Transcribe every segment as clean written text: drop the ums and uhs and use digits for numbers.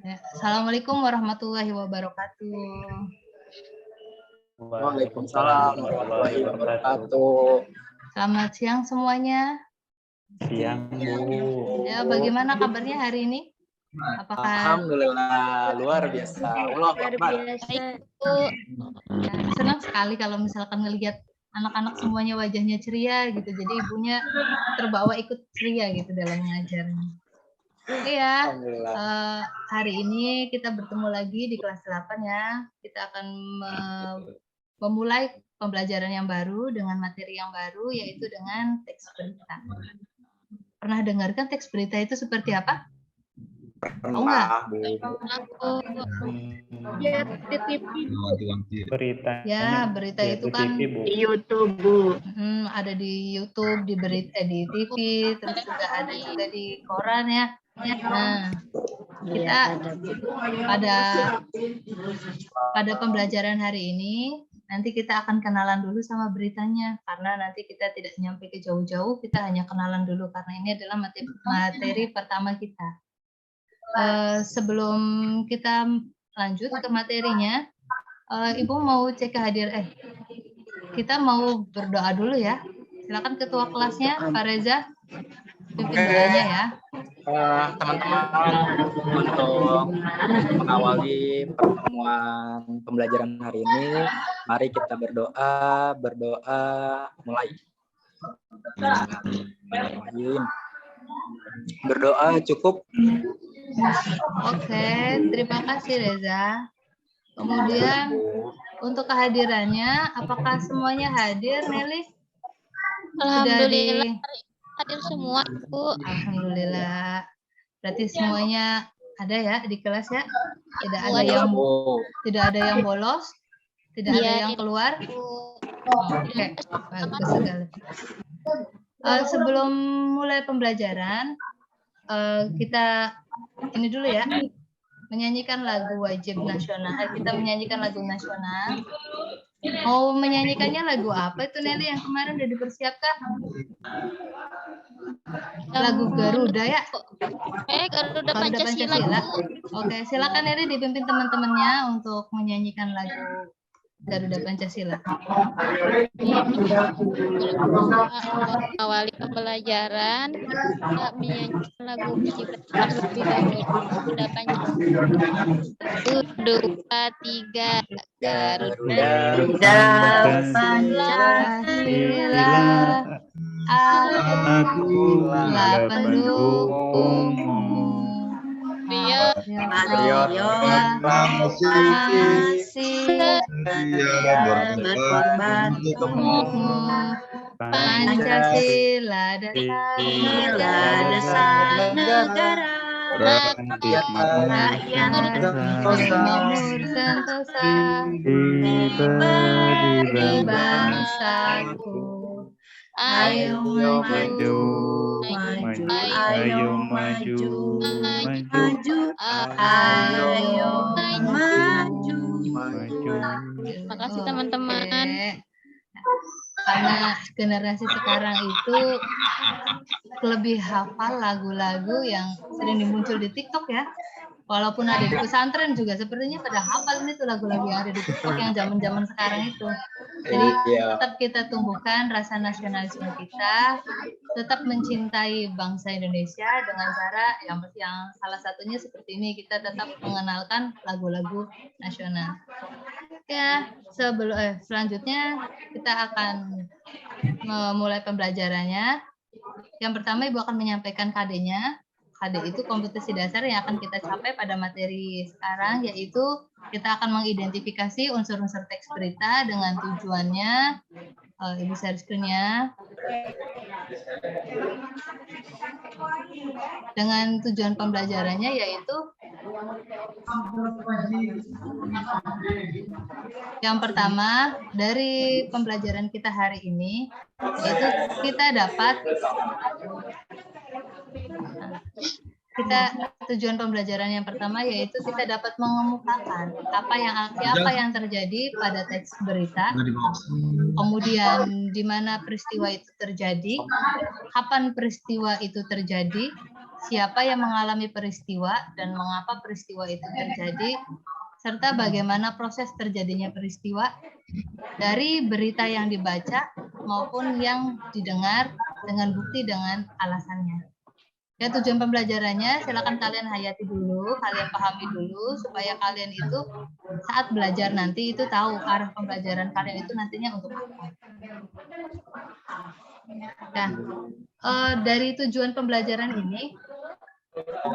Ya, Assalamualaikum warahmatullahi wabarakatuh. Waalaikumsalam warahmatullahi wabarakatuh. Selamat siang semuanya. Siang, Bu. Ya, bagaimana kabarnya hari ini? Apakah Alhamdulillah luar biasa. Allah Akbar. ya, senang sekali kalau misalkan ngelihat anak-anak semuanya wajahnya ceria gitu. Jadi ibunya terbawa ikut ceria gitu dalam mengajarnya. Iya, hari ini kita bertemu lagi di kelas 8 ya. Kita akan memulai pembelajaran yang baru dengan materi yang baru, yaitu dengan teks berita. Pernah dengarkan teks berita itu seperti apa? Pernah, Bu. Ya, di TV. Berita. Ya, berita itu kan di YouTube, Bu. Ada di YouTube, di berita, di TV, terus juga ada juga di koran ya. Nah, kita pada pembelajaran hari ini nanti kita akan kenalan dulu sama beritanya, karena nanti kita tidak nyampe ke jauh-jauh, kita hanya kenalan dulu karena ini adalah materi pertama kita. Sebelum kita lanjut ke materinya, Ibu mau cek kehadiran. Kita mau berdoa dulu ya. Silakan ketua kelasnya, Pak Reza, pimpin doanya ya. Teman-teman, untuk mengawali pertemuan pembelajaran hari ini, mari kita berdoa mulai. Berdoa cukup. Oke, terima kasih Reza. Kemudian untuk kehadirannya, apakah semuanya hadir, Nelly? Alhamdulillah hadir semua, Bu. Alhamdulillah. Berarti semuanya ada ya di kelas ya? Tidak ada yang bolos, tidak ada yang keluar. Oke, bagus sekali. Sebelum mulai pembelajaran, kita ini dulu ya, menyanyikan lagu wajib nasional. Kita menyanyikan lagu nasional. Mau menyanyikannya lagu apa itu Nelly yang kemarin udah dipersiapkan? Lagu Garuda ya? Garuda Pancasila. Oke, silakan Nelly dipimpin teman-temannya untuk menyanyikan lagu Garuda Pancasila. Awali pembelajaran, kita menyanyikan lagu wajib terlebih dahulu. Garuda Pancasila. 1, 2, 3. Garuda Pancasila. Akulah pendukungmu. Berkorban Pancasila dasar negara. Rakyat makmur sentosa di bangsaku. Ayo maju, ayo maju, ayo maju. Terima kasih teman-teman. Karena generasi sekarang itu lebih hafal lagu-lagu yang sering muncul di TikTok ya. Walaupun ada di pesantren juga sepertinya pada hafal ini tuh lagu-lagu yang ada di TikTok yang zaman-zaman sekarang itu. Jadi tetap kita tumbuhkan rasa nasionalisme kita, tetap mencintai bangsa Indonesia dengan cara yang salah satunya seperti ini, kita tetap mengenalkan lagu-lagu nasional. Ya, selanjutnya kita akan memulai pembelajarannya. Yang pertama Ibu akan menyampaikan KD-nya. KD itu kompetensi dasar yang akan kita capai pada materi sekarang, yaitu kita akan mengidentifikasi unsur-unsur teks berita dengan tujuannya. Ibu share screen-nya. Dengan tujuan pembelajarannya yaitu yang pertama dari pembelajaran kita hari ini, yaitu kita dapat tujuan pembelajaran yang pertama yaitu kita dapat mengemukakan apa yang terjadi pada teks berita, kemudian di mana peristiwa itu terjadi, kapan peristiwa itu terjadi, siapa yang mengalami peristiwa dan mengapa peristiwa itu terjadi, serta bagaimana proses terjadinya peristiwa dari berita yang dibaca maupun yang didengar dengan bukti dengan alasannya. Ya, tujuan pembelajarannya silakan kalian hayati dulu, kalian pahami dulu supaya kalian itu saat belajar nanti itu tahu arah pembelajaran kalian itu nantinya untuk apa. Nah, dari tujuan pembelajaran ini,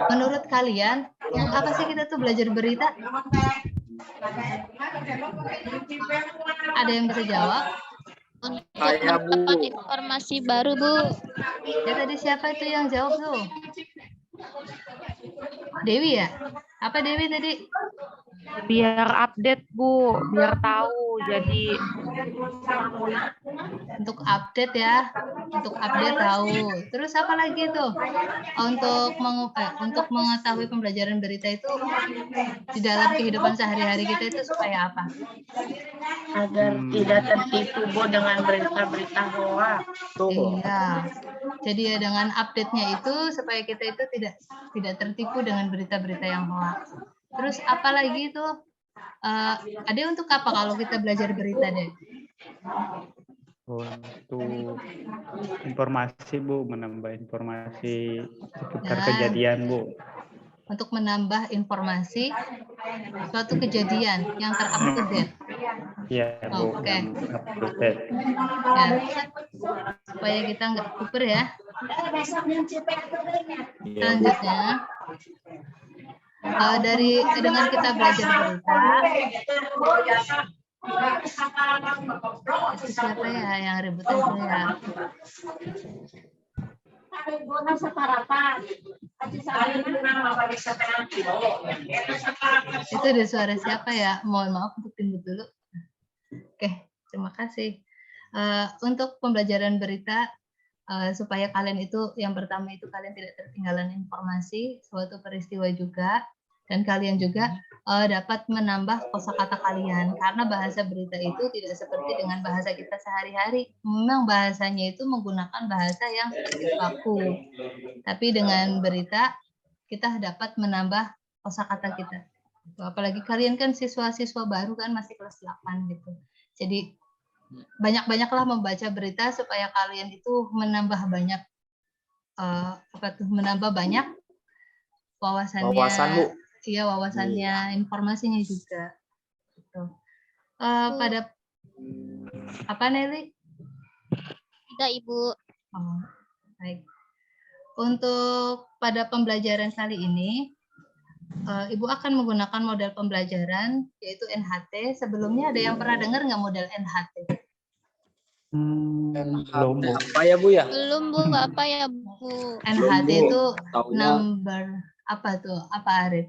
menurut kalian untuk apa sih kita tuh belajar berita? Ada yang bisa jawab? Untuk Saya, Bu. mendapatkan informasi baru, Bu. Ya tadi siapa itu yang jawab tuh? Dewi ya? Apa Dewi tadi? Biar update, Bu. Biar tahu. Jadi Untuk update ya, untuk update tahu. Terus apa lagi tuh? Untuk mengetahui pembelajaran berita itu di dalam kehidupan sehari-hari kita itu supaya apa? agar tidak tertipu, Bu, dengan berita-berita hoax. Tuh. Iya. Jadi ya dengan update-nya itu supaya kita itu tidak tertipu dengan berita-berita yang hoax. Terus apa lagi tuh? Ada untuk apa kalau kita belajar berita deh? Untuk informasi, Bu, menambah informasi seputar Nah. kejadian, Bu. Untuk menambah informasi suatu kejadian yang ter-up-to-date. Iya, Bu. Oke. Yang up to date. Ya. Supaya kita nggak kuper ya. Iya, Bu. Selanjutnya, dengan kita belajar berita, itu siapa ya yang ributan itu ya? Itu ada suara siapa ya? Mohon maaf untuk tunggu dulu. Oke, terima kasih. Untuk pembelajaran berita, supaya kalian itu, yang pertama itu kalian tidak tertinggalan informasi, suatu peristiwa juga, dan kalian juga dapat menambah kosakata kalian, karena bahasa berita itu tidak seperti dengan bahasa kita sehari-hari. Memang bahasanya itu menggunakan bahasa yang baku, tapi dengan berita kita dapat menambah kosakata kita. Apalagi kalian kan siswa-siswa baru kan, masih kelas 8 gitu. Jadi banyak-banyaklah membaca berita supaya kalian itu menambah banyak menambah banyak wawasannya. Wawasan, Bu. Iya, wawasannya, informasinya juga. Gitu. Pada apa Nelly? Tidak, Ibu. Oh, baik. Untuk pada pembelajaran kali ini, Ibu akan menggunakan model pembelajaran yaitu NHT. Sebelumnya ada yang pernah dengar nggak model NHT? Belum, Bu. Apa ya, Bu ya? Belum, Bu. Apa ya, Bu? NHT Bu. itu Taunya- number apa tuh? Apa Arif?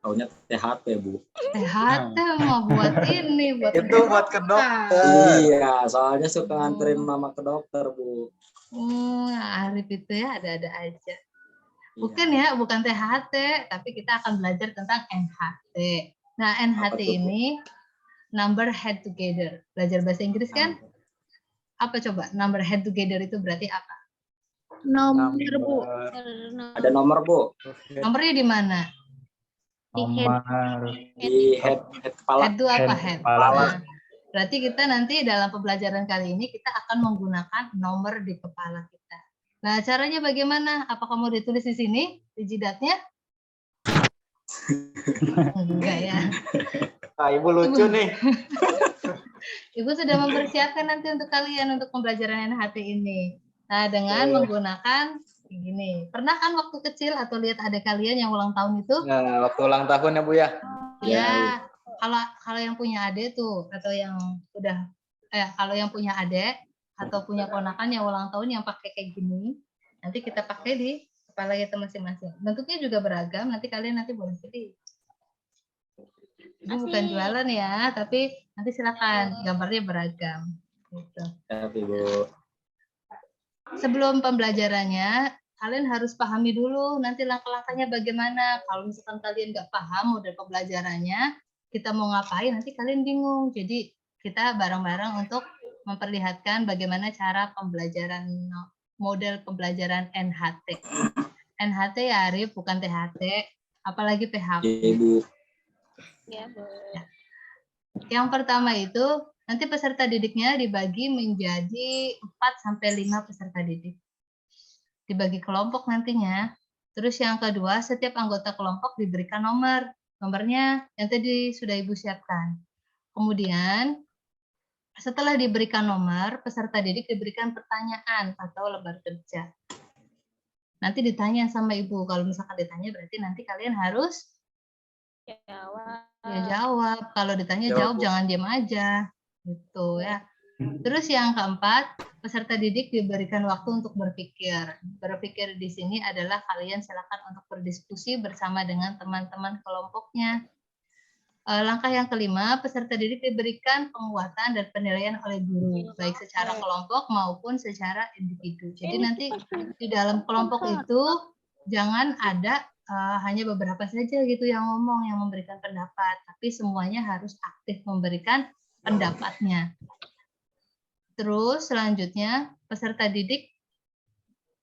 Taunya THT, Bu. THT mau buat ini, buat Itu buat ke dokter. Iya, soalnya suka nganterin mama ke dokter, Bu. Arif itu ya ada-ada aja. Iya. Bukan ya, bukan THT, tapi kita akan belajar tentang NHT. Nah, NHT Apa tuh, Bu? ini number head together. Belajar bahasa Inggris kan? Apa coba? Number head together itu berarti apa? Nomor, Bu. Ada nomor, Bu. Nomornya di mana? Nomor Di head kepala. Head itu apa? Head Head. kepala. Nah, berarti kita nanti dalam pembelajaran kali ini kita akan menggunakan nomor di kepala kita. Nah, caranya bagaimana? Apakah mau ditulis di sini, di jidatnya? Enggak ya. Ibu lucu nih. Ibu sudah mempersiapkan nanti untuk kalian untuk pembelajaran NHT ini. Nah, dengan menggunakan gini. Pernah kan waktu kecil atau lihat adik kalian yang ulang tahun itu? Nah, waktu ulang tahun ya, Bu ya? Ya, kalau yang punya adik tuh atau yang udah kalau yang punya adik atau punya ponakan yang ulang tahun yang pakai kayak gini, nanti kita pakai di kepala kita masing-masing. Bentuknya juga beragam, nanti kalian boleh pilih. Ini bukan jualan ya, tapi nanti silakan gambarnya beragam. Gitu. Tapi, Bu. Sebelum pembelajarannya, kalian harus pahami dulu nanti langkah-langkahnya bagaimana. Kalau misalkan kalian nggak paham model pembelajarannya, kita mau ngapain nanti kalian bingung. Jadi kita bareng-bareng untuk memperlihatkan bagaimana cara pembelajaran model pembelajaran NHT. NHT ya Arif, bukan THT, apalagi PHP. Iya, Bu. Ya, Bu. Yang pertama itu nanti peserta didiknya dibagi menjadi 4-5 peserta didik. Dibagi kelompok nantinya. Terus yang kedua, setiap anggota kelompok diberikan nomor. Nomornya yang tadi sudah Ibu siapkan. Kemudian setelah diberikan nomor, peserta didik diberikan pertanyaan atau lembar kerja. Nanti ditanya sama Ibu. Kalau misalkan ditanya berarti nanti kalian harus Jawab. ya jawab. Kalau ditanya jawab, jangan diam aja. Gitu ya. Terus yang keempat, peserta didik diberikan waktu untuk berpikir. Berpikir di sini adalah kalian silakan untuk berdiskusi bersama dengan teman-teman kelompoknya. Langkah yang kelima, peserta didik diberikan penguatan dan penilaian oleh guru, baik secara kelompok maupun secara individu. Jadi nanti di dalam kelompok itu jangan ada hanya beberapa saja gitu yang ngomong, yang memberikan pendapat, tapi semuanya harus aktif memberikan pendapatnya. Terus selanjutnya peserta didik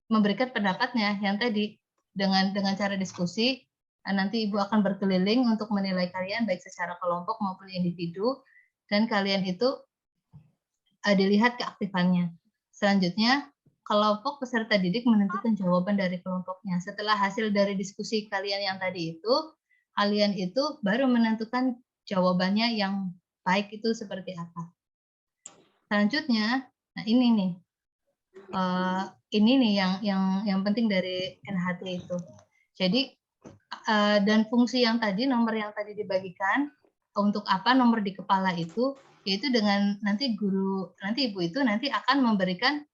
memberikan pendapatnya yang tadi dengan cara diskusi. Nanti Ibu akan berkeliling untuk menilai kalian baik secara kelompok maupun individu, dan kalian itu dilihat keaktifannya. Selanjutnya kelompok peserta didik menentukan jawaban dari kelompoknya. Setelah hasil dari diskusi kalian yang tadi itu, kalian itu baru menentukan jawabannya yang baik itu seperti apa. Selanjutnya, nah ini nih yang penting dari NHT itu. Jadi dan fungsi yang tadi, nomor yang tadi dibagikan untuk apa nomor di kepala itu, yaitu dengan nanti ibu itu nanti akan memberikan,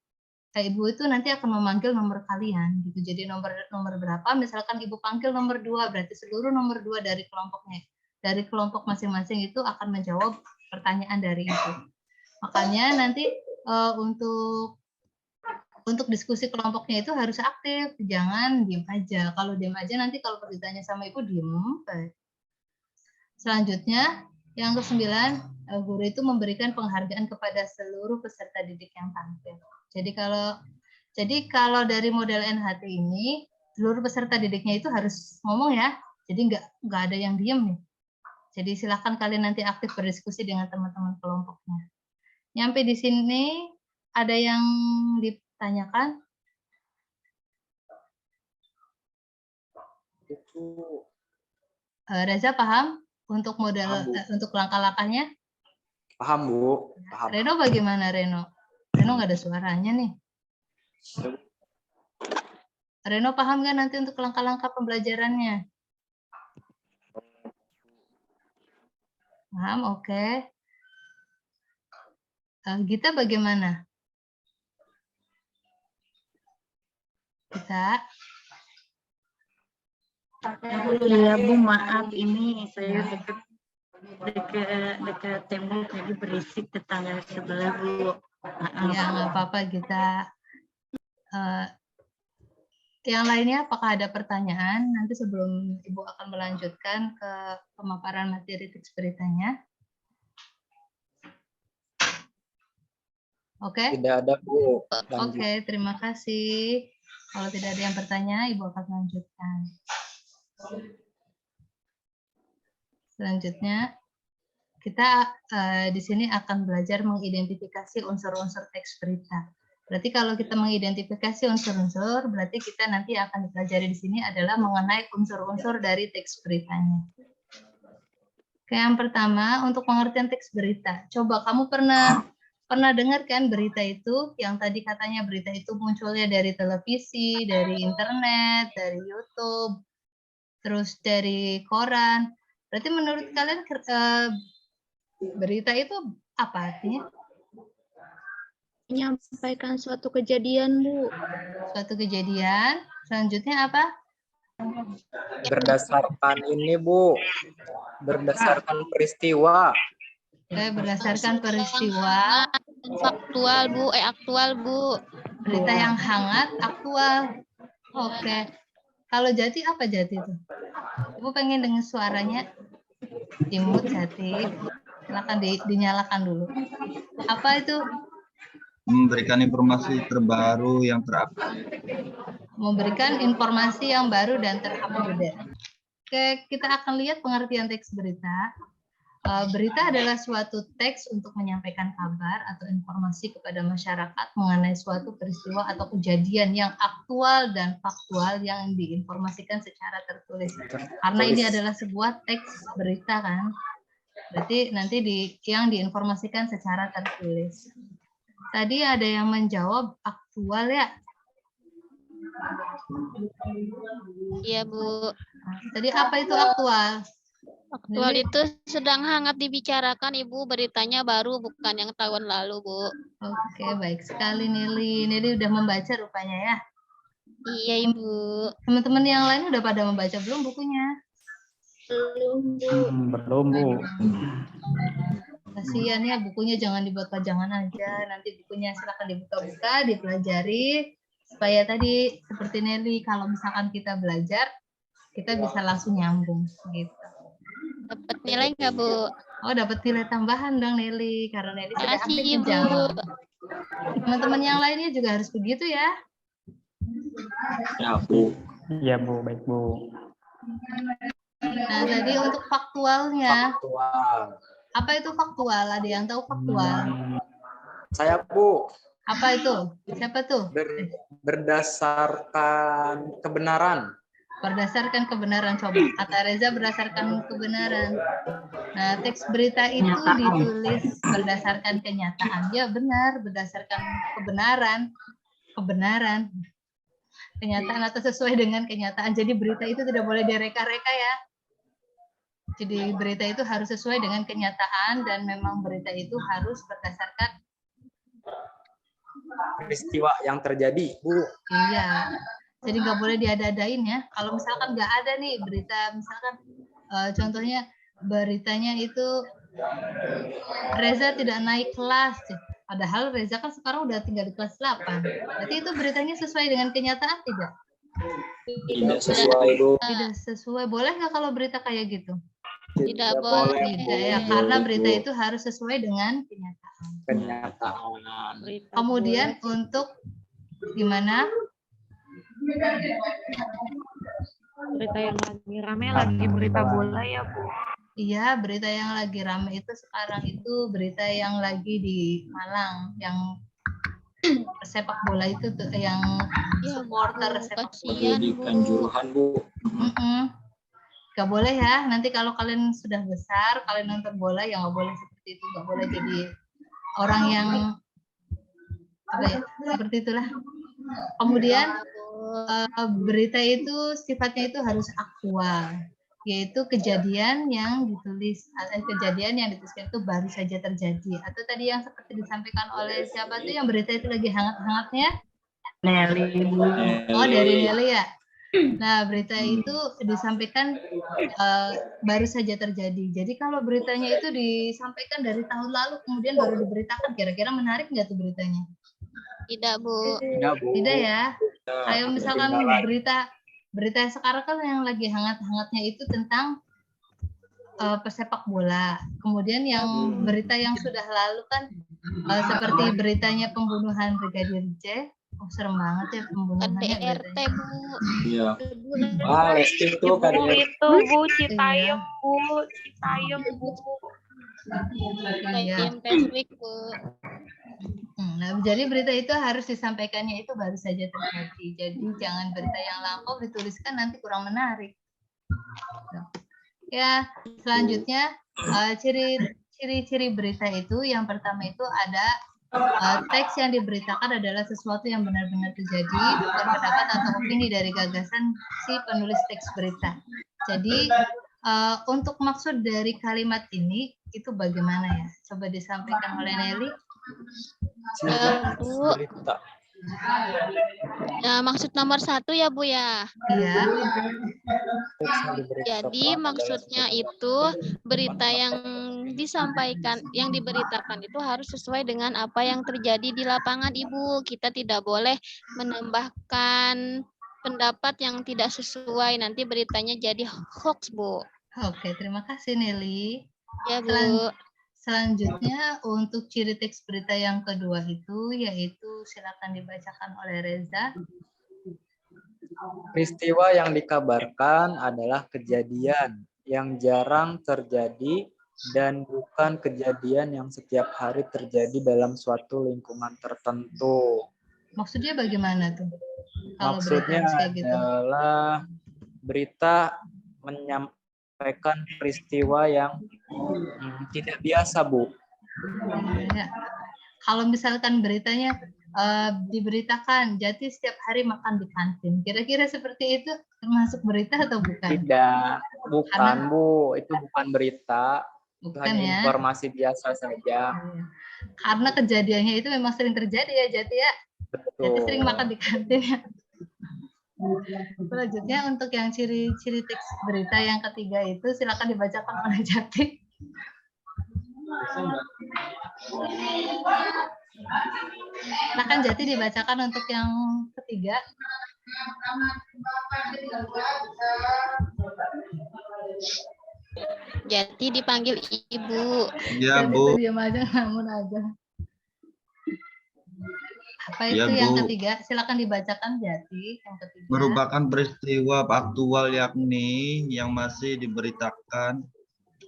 ibu itu nanti akan memanggil nomor kalian gitu. Jadi nomor berapa, misalkan ibu panggil nomor 2, berarti seluruh nomor 2 dari kelompoknya, dari kelompok masing-masing itu akan menjawab pertanyaan dari ibu. Makanya nanti untuk diskusi kelompoknya itu harus aktif, jangan diem aja. Kalau diem aja nanti kalau ditanya sama ibu diem. Selanjutnya yang ke-9, guru itu memberikan penghargaan kepada seluruh peserta didik yang tampil. Jadi kalau dari model NHT ini seluruh peserta didiknya itu harus ngomong ya. Jadi nggak ada yang diem nih. Jadi silakan kalian nanti aktif berdiskusi dengan teman-teman kelompoknya. Nyampe di sini ada yang ditanyakan? Reza paham untuk model untuk langkah-langkahnya? Paham, Bu. Paham. Reno bagaimana, Reno? Reno nggak ada suaranya nih. Reno paham nggak nanti untuk langkah-langkah pembelajarannya? Paham, oke. Gita bagaimana? Gita? Iya Bu, maaf ini saya dekat tembok jadi berisik tetangga sebelah Bu. Ya nggak apa-apa Gita. Yang lainnya apakah ada pertanyaan? Nanti sebelum Ibu akan melanjutkan ke pemaparan materi teks beritanya. Oke? Tidak ada, Bu. Oke, terima kasih. Kalau tidak ada yang bertanya, Ibu akan lanjutkan. Selanjutnya, kita di sini akan belajar mengidentifikasi unsur-unsur teks berita. Berarti kalau kita mengidentifikasi unsur-unsur, berarti kita nanti akan dipelajari di sini adalah mengenai unsur-unsur dari teks beritanya. Oke, yang pertama, untuk pengertian teks berita. Coba kamu pernah dengar kan berita itu, yang tadi katanya berita itu munculnya dari televisi, dari internet, dari YouTube, terus dari koran. Berarti menurut kalian berita itu apa artinya? Menyampaikan suatu kejadian, Bu. Suatu kejadian. Selanjutnya apa? Berdasarkan ini, Bu. Berdasarkan peristiwa. Berdasarkan peristiwa. Faktual, Bu. Aktual, Bu. Berita yang hangat, aktual. Oke. Kalau Jati apa Jati itu? Ibu pengen dengar suaranya. Imut Jati. Silakan dinyalakan dulu. Apa itu? Memberikan informasi terbaru yang terupdate. Memberikan informasi yang baru dan terupdate. Oke, kita akan lihat pengertian teks berita. Berita adalah suatu teks untuk menyampaikan kabar atau informasi kepada masyarakat mengenai suatu peristiwa atau kejadian yang aktual dan faktual yang diinformasikan secara tertulis. Karena ini adalah sebuah teks berita kan, berarti nanti yang diinformasikan secara tertulis. Tadi ada yang menjawab aktual ya? Iya, Bu. Tadi apa itu aktual? Aktual Nelly? itu sedang hangat dibicarakan, Ibu. Beritanya baru, bukan yang tahun lalu, Bu. Oke, baik sekali Nelly. Nelly udah membaca rupanya ya. Iya, Ibu. Teman-teman yang lain udah pada membaca belum bukunya? Belum, Bu. Belum, Bu. Kasihan ya, bukunya jangan dibuat pajangan aja. Nanti bukunya silakan dibuka-buka, dipelajari. Supaya tadi seperti Nelly, kalau misalkan kita belajar, kita bisa langsung nyambung gitu. Dapat nilai nggak, Bu? Oh, dapat nilai tambahan dong Nelly, karena Nelly sudah Makasih, aktif Ibu. menjawab. Teman-teman yang lainnya juga harus begitu ya. Ya, Bu. Iya, Bu. Baik, Bu. Nah, tadi untuk faktualnya, Faktual. apa itu faktual? Ada yang tahu faktual? Saya, Bu. Apa itu? Siapa tuh? Berdasarkan kebenaran. Berdasarkan kebenaran, coba. Kata Reza berdasarkan kebenaran. Nah, teks berita itu Kenyataan. ditulis berdasarkan kenyataan. Ya, benar, berdasarkan kebenaran. Kebenaran. Kenyataan atau sesuai dengan kenyataan. Jadi berita itu tidak boleh direka-reka ya. Jadi berita itu harus sesuai dengan kenyataan dan memang berita itu harus berdasarkan Peristiwa yang terjadi, Bu. iya. Jadi nggak boleh diada-adain ya. Kalau misalkan nggak ada nih berita, misalkan contohnya beritanya itu Reza tidak naik kelas. Padahal Reza kan sekarang udah tinggal di kelas 8. Berarti itu beritanya sesuai dengan kenyataan tidak? Tidak sesuai, Bu. Tidak sesuai. Boleh nggak kalau berita kayak gitu? Tidak boleh. Tidak ya, karena berita itu harus sesuai dengan kenyataan. Kenyataan. Kemudian untuk gimana? Berita yang lagi rame lagi berita bola ya, Bu. Iya, berita yang lagi ramai itu sekarang itu berita yang lagi di Malang, yang sepak bola itu tuh, yang Ya, supporter Bu, sepak bola. kasihan, Di Bu. Kanjuruhan, Bu. Gak boleh ya, nanti kalau kalian sudah besar, kalian nonton bola, ya nggak boleh seperti itu, nggak boleh jadi orang yang apa ya, seperti itulah. Kemudian berita itu sifatnya itu harus aktual, yaitu kejadian yang dituliskan itu baru saja terjadi, atau tadi yang seperti disampaikan oleh siapa tuh yang berita itu lagi hangat-hangatnya? Nelly, Bu. Oh, dari Nelly ya. Nah, berita itu disampaikan baru saja terjadi. Jadi kalau beritanya itu disampaikan dari tahun lalu kemudian baru diberitakan, kira-kira menarik nggak tuh beritanya? Tidak, Bu. Ya, Bu. Tidak ya. Kayak misalkan Ketinggalan. berita sekarang kan yang lagi hangat-hangatnya itu tentang pesepak bola. Kemudian yang berita yang sudah lalu kan seperti beritanya pembunuhan Brigadir J. Oh, serem banget ya pembunuhannya. KDRT, beritanya. Bu. Iya. Ah, Lesti itu Ibu kan itu, Bu, Citayam, Bu. Citayam, Bu. Iya. Kayak Week, Bu. Nah, jadi berita itu harus disampaikannya itu baru saja terjadi. Jadi jangan berita yang lampau dituliskan nanti kurang menarik. Ya, selanjutnya ciri-ciri berita itu yang pertama itu ada teks yang diberitakan adalah sesuatu yang benar-benar terjadi, bukan pendapat atau opini dari gagasan si penulis teks berita. Jadi untuk maksud dari kalimat ini itu bagaimana ya? Coba disampaikan oleh Nelly. Bu. berita. Nah, maksud nomor 1 ya, Bu ya. Iya. Jadi maksudnya itu berita yang disampaikan, yang diberitakan itu harus sesuai dengan apa yang terjadi di lapangan, Ibu. Kita tidak boleh menambahkan pendapat yang tidak sesuai, nanti beritanya jadi hoax, Bu. Oke, terima kasih Nelly. Ya, Bu. Selanjutnya untuk ciri teks berita yang kedua itu yaitu silakan dibacakan oleh Reza. Peristiwa yang dikabarkan adalah kejadian yang jarang terjadi dan bukan kejadian yang setiap hari terjadi dalam suatu lingkungan tertentu. Maksudnya bagaimana tuh? Kalau Maksudnya berita kayak gitu. adalah berita menyampaikan peristiwa yang tidak biasa, Bu. Ya. Kalau misalkan beritanya diberitakan Jati setiap hari makan di kantin, kira-kira seperti itu termasuk berita atau bukan? Tidak, bukan, Bu. Itu bukan berita. Itu Bukan hanya ya. informasi biasa saja. Karena kejadiannya itu memang sering terjadi ya Jati ya. Jati Betul. sering makan di kantin ya. Selanjutnya untuk yang ciri-ciri teks berita yang ketiga itu silakan dibacakan oleh Jati. Silakan Jati dibacakan untuk yang ketiga. Jati dipanggil Ibu. Ya, Jati Bu. tuh diam aja, namun aja. Apa itu Ya, yang Bu. ketiga? Silakan dibacakan Jati yang ketiga. Merupakan peristiwa aktual yakni yang masih diberitakan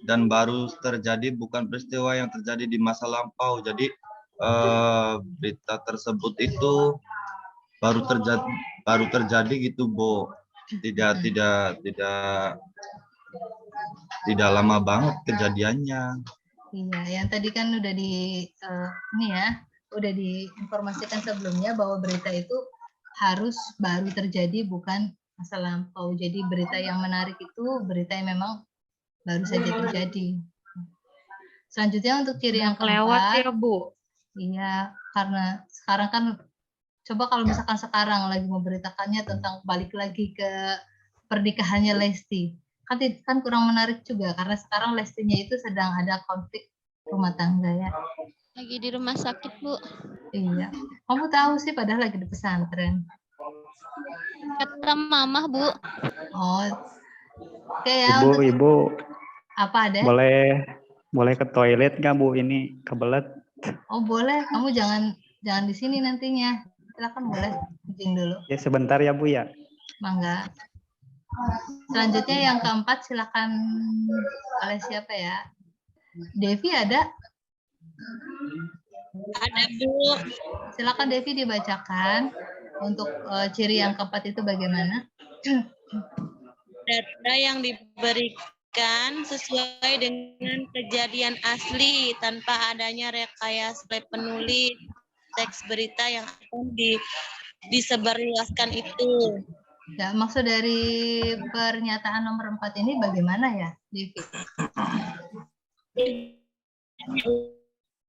dan baru terjadi, bukan peristiwa yang terjadi di masa lampau. Jadi berita tersebut itu baru terjadi gitu, Bu. Tidak lama banget kejadiannya. Iya, yang tadi kan udah udah diinformasikan sebelumnya bahwa berita itu harus baru terjadi bukan masa lampau. Jadi berita yang menarik itu berita yang memang baru saja terjadi. Selanjutnya untuk ciri yang Kelewat keempat. ya, Bu. Iya, karena sekarang kan coba kalau misalkan sekarang lagi memberitakannya tentang balik lagi ke pernikahannya Lesti. Kan kurang menarik juga karena sekarang Lestinya itu sedang ada konflik rumah tangga ya. Lagi di rumah sakit, Bu. Iya. Kamu tahu sih padahal lagi di pesantren. Kata Mama, Bu. Oh. Oke ya. Ibu, Apa ada? boleh ke toilet nggak, Bu? Ini kebelet. Oh boleh. Kamu jangan di sini nantinya. Silakan boleh. Izin dulu. Ya sebentar ya, Bu ya. Mangga. Selanjutnya yang keempat silakan oleh siapa ya? Devi ada? Ada, Bu. Silakan Devi dibacakan untuk ciri yang keempat itu bagaimana? Data yang diberikan sesuai dengan kejadian asli tanpa adanya rekayasa oleh penulis teks berita yang akan disebarluaskan itu. Ya, maksud dari pernyataan nomor 4 ini bagaimana ya, Devi?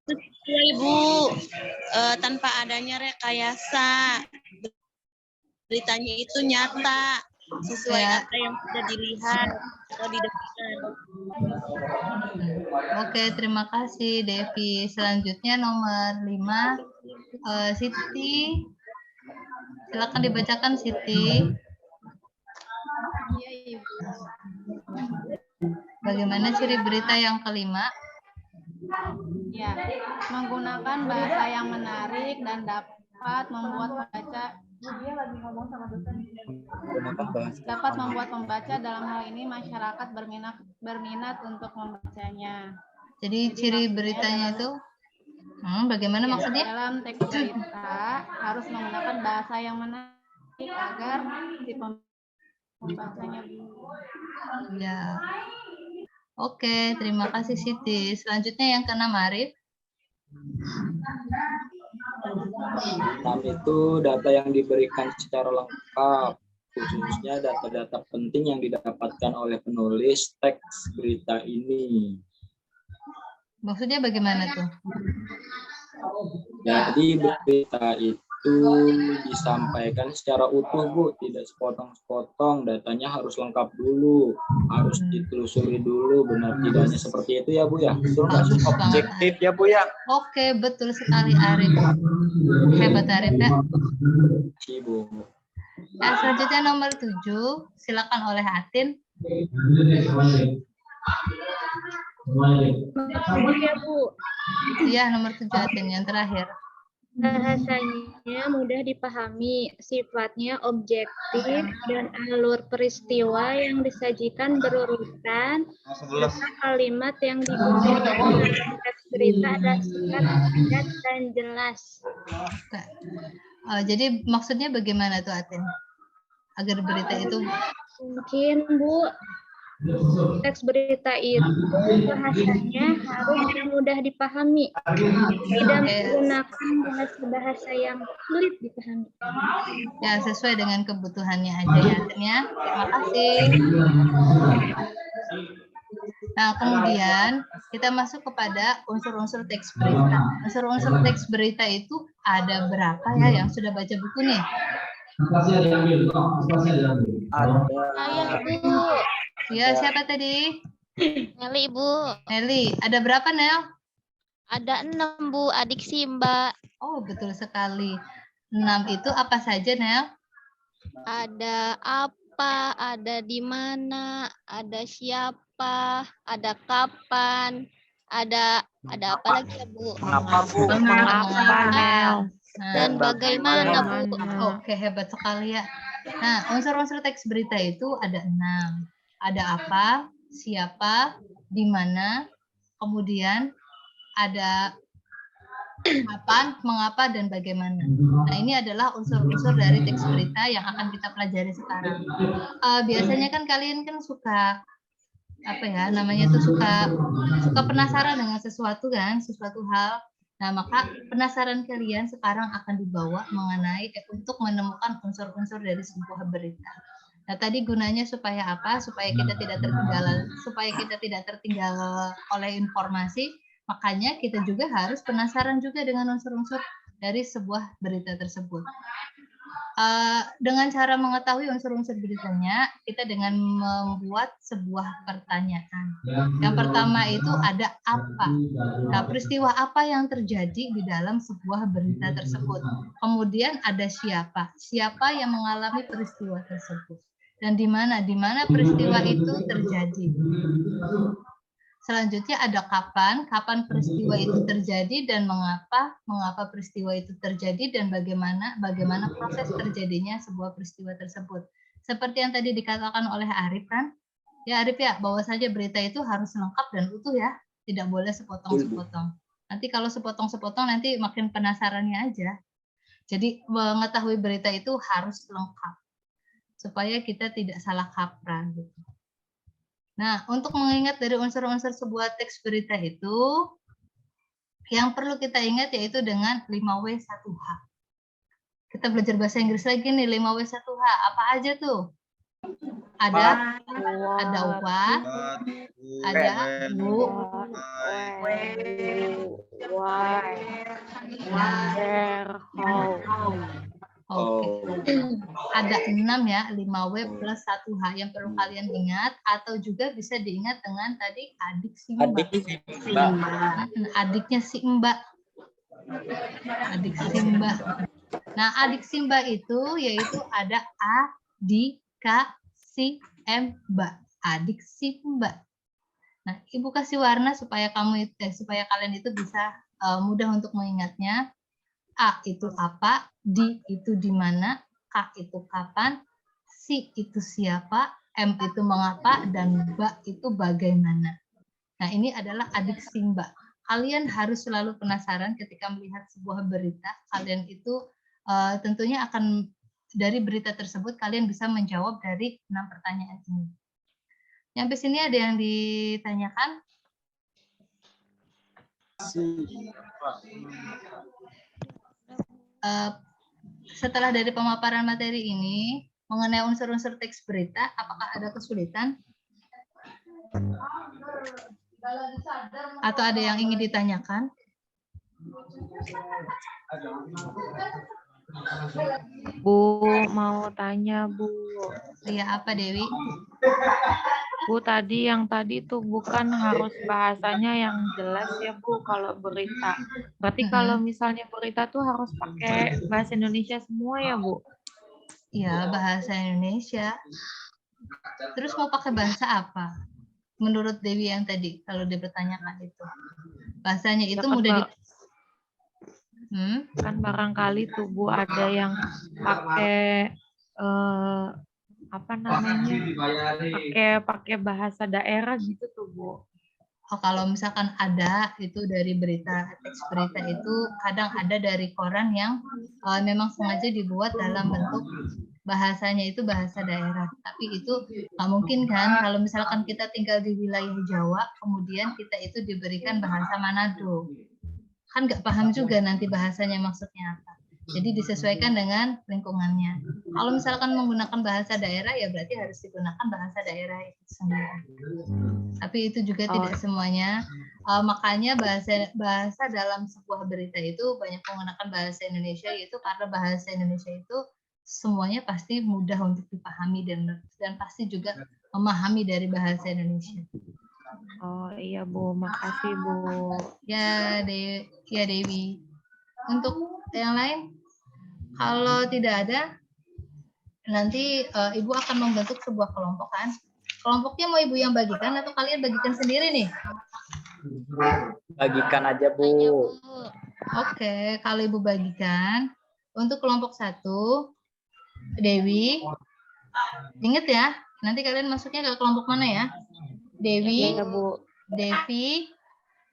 Sesuai, Bu, tanpa adanya rekayasa, beritanya itu nyata, sesuai apa yang sudah dilihat atau didengarkan. Oke, terima kasih Devi. Selanjutnya nomor 5, Siti. Silakan dibacakan Siti. Iya, Ibu. Bagaimana ciri berita yang kelima? Ya, menggunakan bahasa yang menarik dan dapat membuat pembaca dalam hal ini masyarakat berminat untuk membacanya. Jadi ciri beritanya itu bagaimana maksudnya? Dalam teks berita harus menggunakan bahasa yang menarik agar si pembacanya. Ya. Oke, terima kasih Siti. Selanjutnya yang keenam, Arif. 6 itu data yang diberikan secara lengkap, khususnya data-data penting yang didapatkan oleh penulis teks berita ini. Maksudnya bagaimana tuh? Jadi berita itu disampaikan secara utuh, Bu, tidak sepotong-sepotong. Datanya harus lengkap dulu, harus ditelusuri dulu benar tidaknya seperti itu ya, Bu ya. Betul nggak sih? Objektif ya, Bu ya. Oke, betul sekali Arif. Hebat Arif ya. Si, Bu. Ya, selanjutnya nomor 7, silakan oleh Atin. Ya, Bu. Iya, nomor 7 Atin yang terakhir. Bahasanya mudah dipahami, sifatnya objektif, dan alur peristiwa yang disajikan berurutan, serta kalimat yang digunakan dalam teks berita adalah singkat, padat, dan jelas. Jadi maksudnya bagaimana tuh Atin? Agar berita itu Mungkin, Bu, teks berita itu bahasanya harus mudah dipahami, tidak menggunakan bahasa-bahasa yang sulit dipahami. ya sesuai dengan kebutuhannya aja ya Atin ya. Terima kasih. Nah, kemudian kita masuk kepada unsur-unsur teks berita. Unsur-unsur teks berita itu ada berapa ya yang sudah baca buku nih? Saya, Bu. Ya, siapa tadi? Nelly, Bu. Nelly, ada berapa Nel? Ada 6, Bu. Adik Simba. Oh, betul sekali. 6 itu apa saja Nel? Ada apa, ada di mana, ada siapa, ada kapan, ada apa lagi ya, Bu? Mengapa, Nel? Dan bagaimana, Bu? Oke, hebat sekali ya. Nah, unsur-unsur teks berita itu ada 6. Ada apa, siapa, di mana, kemudian ada kapan, mengapa, dan bagaimana. Nah, ini adalah unsur-unsur dari teks berita yang akan kita pelajari sekarang. Biasanya kan kalian kan suka apa ya namanya tuh suka penasaran dengan sesuatu kan, sesuatu hal. Nah, maka penasaran kalian sekarang akan dibawa mengenai untuk menemukan unsur-unsur dari sebuah berita. Nah, tadi gunanya supaya apa? Supaya kita tidak tertinggal oleh informasi. Makanya kita juga harus penasaran juga dengan unsur-unsur dari sebuah berita tersebut. Dengan cara mengetahui unsur-unsur beritanya, kita dengan membuat sebuah pertanyaan. Yang pertama itu ada apa. Nah, peristiwa apa yang terjadi di dalam sebuah berita tersebut. Kemudian ada siapa. Siapa yang mengalami peristiwa tersebut. Dan di mana peristiwa itu terjadi. Selanjutnya ada kapan peristiwa itu terjadi dan mengapa peristiwa itu terjadi dan bagaimana proses terjadinya sebuah peristiwa tersebut. Seperti yang tadi dikatakan oleh Arif kan, ya Arif ya, bahwa saja berita itu harus lengkap dan utuh ya, tidak boleh sepotong-sepotong. Nanti kalau sepotong-sepotong nanti makin penasarannya aja. Jadi mengetahui berita itu harus lengkap supaya kita tidak salah kaprah gitu. Nah, untuk mengingat dari unsur-unsur sebuah teks berita itu, yang perlu kita ingat yaitu dengan 5W1H. Kita belajar bahasa Inggris lagi nih, 5W1H. Apa aja tuh? Ada what, ada who, why, where, how. Oke. Ada 6 ya, 5W plus 1H yang perlu kalian ingat, atau juga bisa diingat dengan tadi adik Simba. Adiknya si Mbak. Adik Simba. Nah, adik Simba itu yaitu ada A, D, K, si, M, Mbak. Adik Simba. Nah, Ibu kasih warna supaya kalian itu bisa mudah untuk mengingatnya. A itu apa, D itu di mana, K itu kapan, si itu siapa, M itu mengapa, dan Mbak itu bagaimana. Nah, ini adalah adik Simba. Kalian harus selalu penasaran ketika melihat sebuah berita. Kalian itu tentunya akan dari berita tersebut kalian bisa menjawab dari 6 pertanyaan ini. Sampai sini ada yang ditanyakan? Setelah dari pemaparan materi ini mengenai unsur-unsur teks berita, apakah ada kesulitan? Atau ada yang ingin ditanyakan? Bu, mau tanya, Bu. Iya, apa Dewi? Bu, yang tadi tuh bukan harus bahasanya yang jelas ya, Bu, kalau berita. Berarti kalau misalnya berita tuh harus pakai bahasa Indonesia semua ya, Bu? Ya, bahasa Indonesia. Terus mau pakai bahasa apa? Menurut Dewi yang tadi, kalau dia bertanyakan itu. Bahasanya itu Ya kan, mudah di... kan barangkali tuh Bu ada yang pakai apa namanya? Pakai bahasa daerah gitu tuh Bu. Oh, kalau misalkan ada itu dari teks berita itu kadang ada dari koran yang memang sengaja dibuat dalam bentuk bahasanya itu bahasa daerah. Tapi itu nggak mungkin kan kalau misalkan kita tinggal di wilayah Jawa, kemudian kita itu diberikan bahasa Manado. Kan nggak paham juga nanti bahasanya maksudnya apa. Jadi disesuaikan dengan lingkungannya. Kalau misalkan menggunakan bahasa daerah, ya berarti harus digunakan bahasa daerah itu sendiri. Tapi itu juga tidak semuanya. Makanya bahasa dalam sebuah berita itu banyak menggunakan bahasa Indonesia, yaitu karena bahasa Indonesia itu semuanya pasti mudah untuk dipahami dan pasti juga memahami dari bahasa Indonesia. Oh iya Bu, makasih Bu. Ya, Dewi. Untuk yang lain, kalau tidak ada, nanti Ibu akan membentuk sebuah kelompok kan? Kelompoknya mau Ibu yang bagikan atau kalian bagikan sendiri nih? Bagikan aja Bu. Oke, kalau Ibu bagikan, untuk kelompok 1, Dewi, ingat ya, nanti kalian masuknya ke kelompok mana ya? Dewi, Ya, Bu. Devi,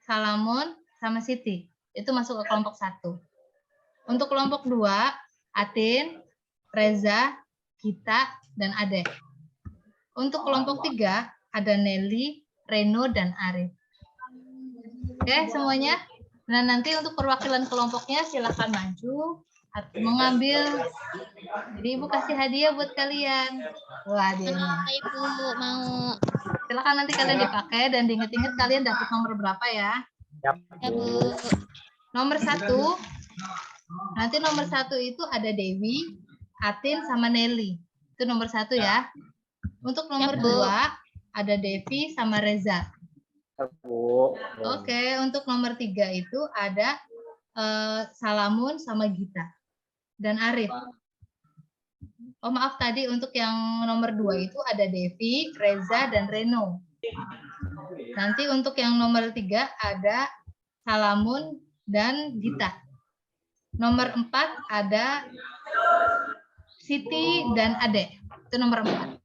Salamon, sama Siti. Itu masuk ke kelompok 1. Untuk kelompok 2, Atin, Reza, Gita, dan Ade. Untuk kelompok 3, ada Nelly, Reno, dan Arif. Oke, semuanya. Nah, nanti untuk perwakilan kelompoknya silakan maju atau mengambil. Jadi Ibu kasih hadiah buat kalian. Wah, hadiahnya. Ibu mau. Silakan nanti kalian dipakai dan diingat-ingat kalian dapat nomor berapa ya. Ya, Bu. Nomor 1, nanti nomor 1 itu ada Dewi, Atin, sama Nelly. Itu nomor 1 ya. Untuk nomor 2 ada Devi sama Reza. Oke, untuk nomor 3 itu ada Salamun sama Gita dan Arif. Oh maaf, tadi untuk yang nomor 2 itu ada Devi, Reza, dan Reno. Nanti untuk yang nomor 3 ada Salamun dan Gita. Nomor 4 ada Siti dan Ade. Itu nomor 4.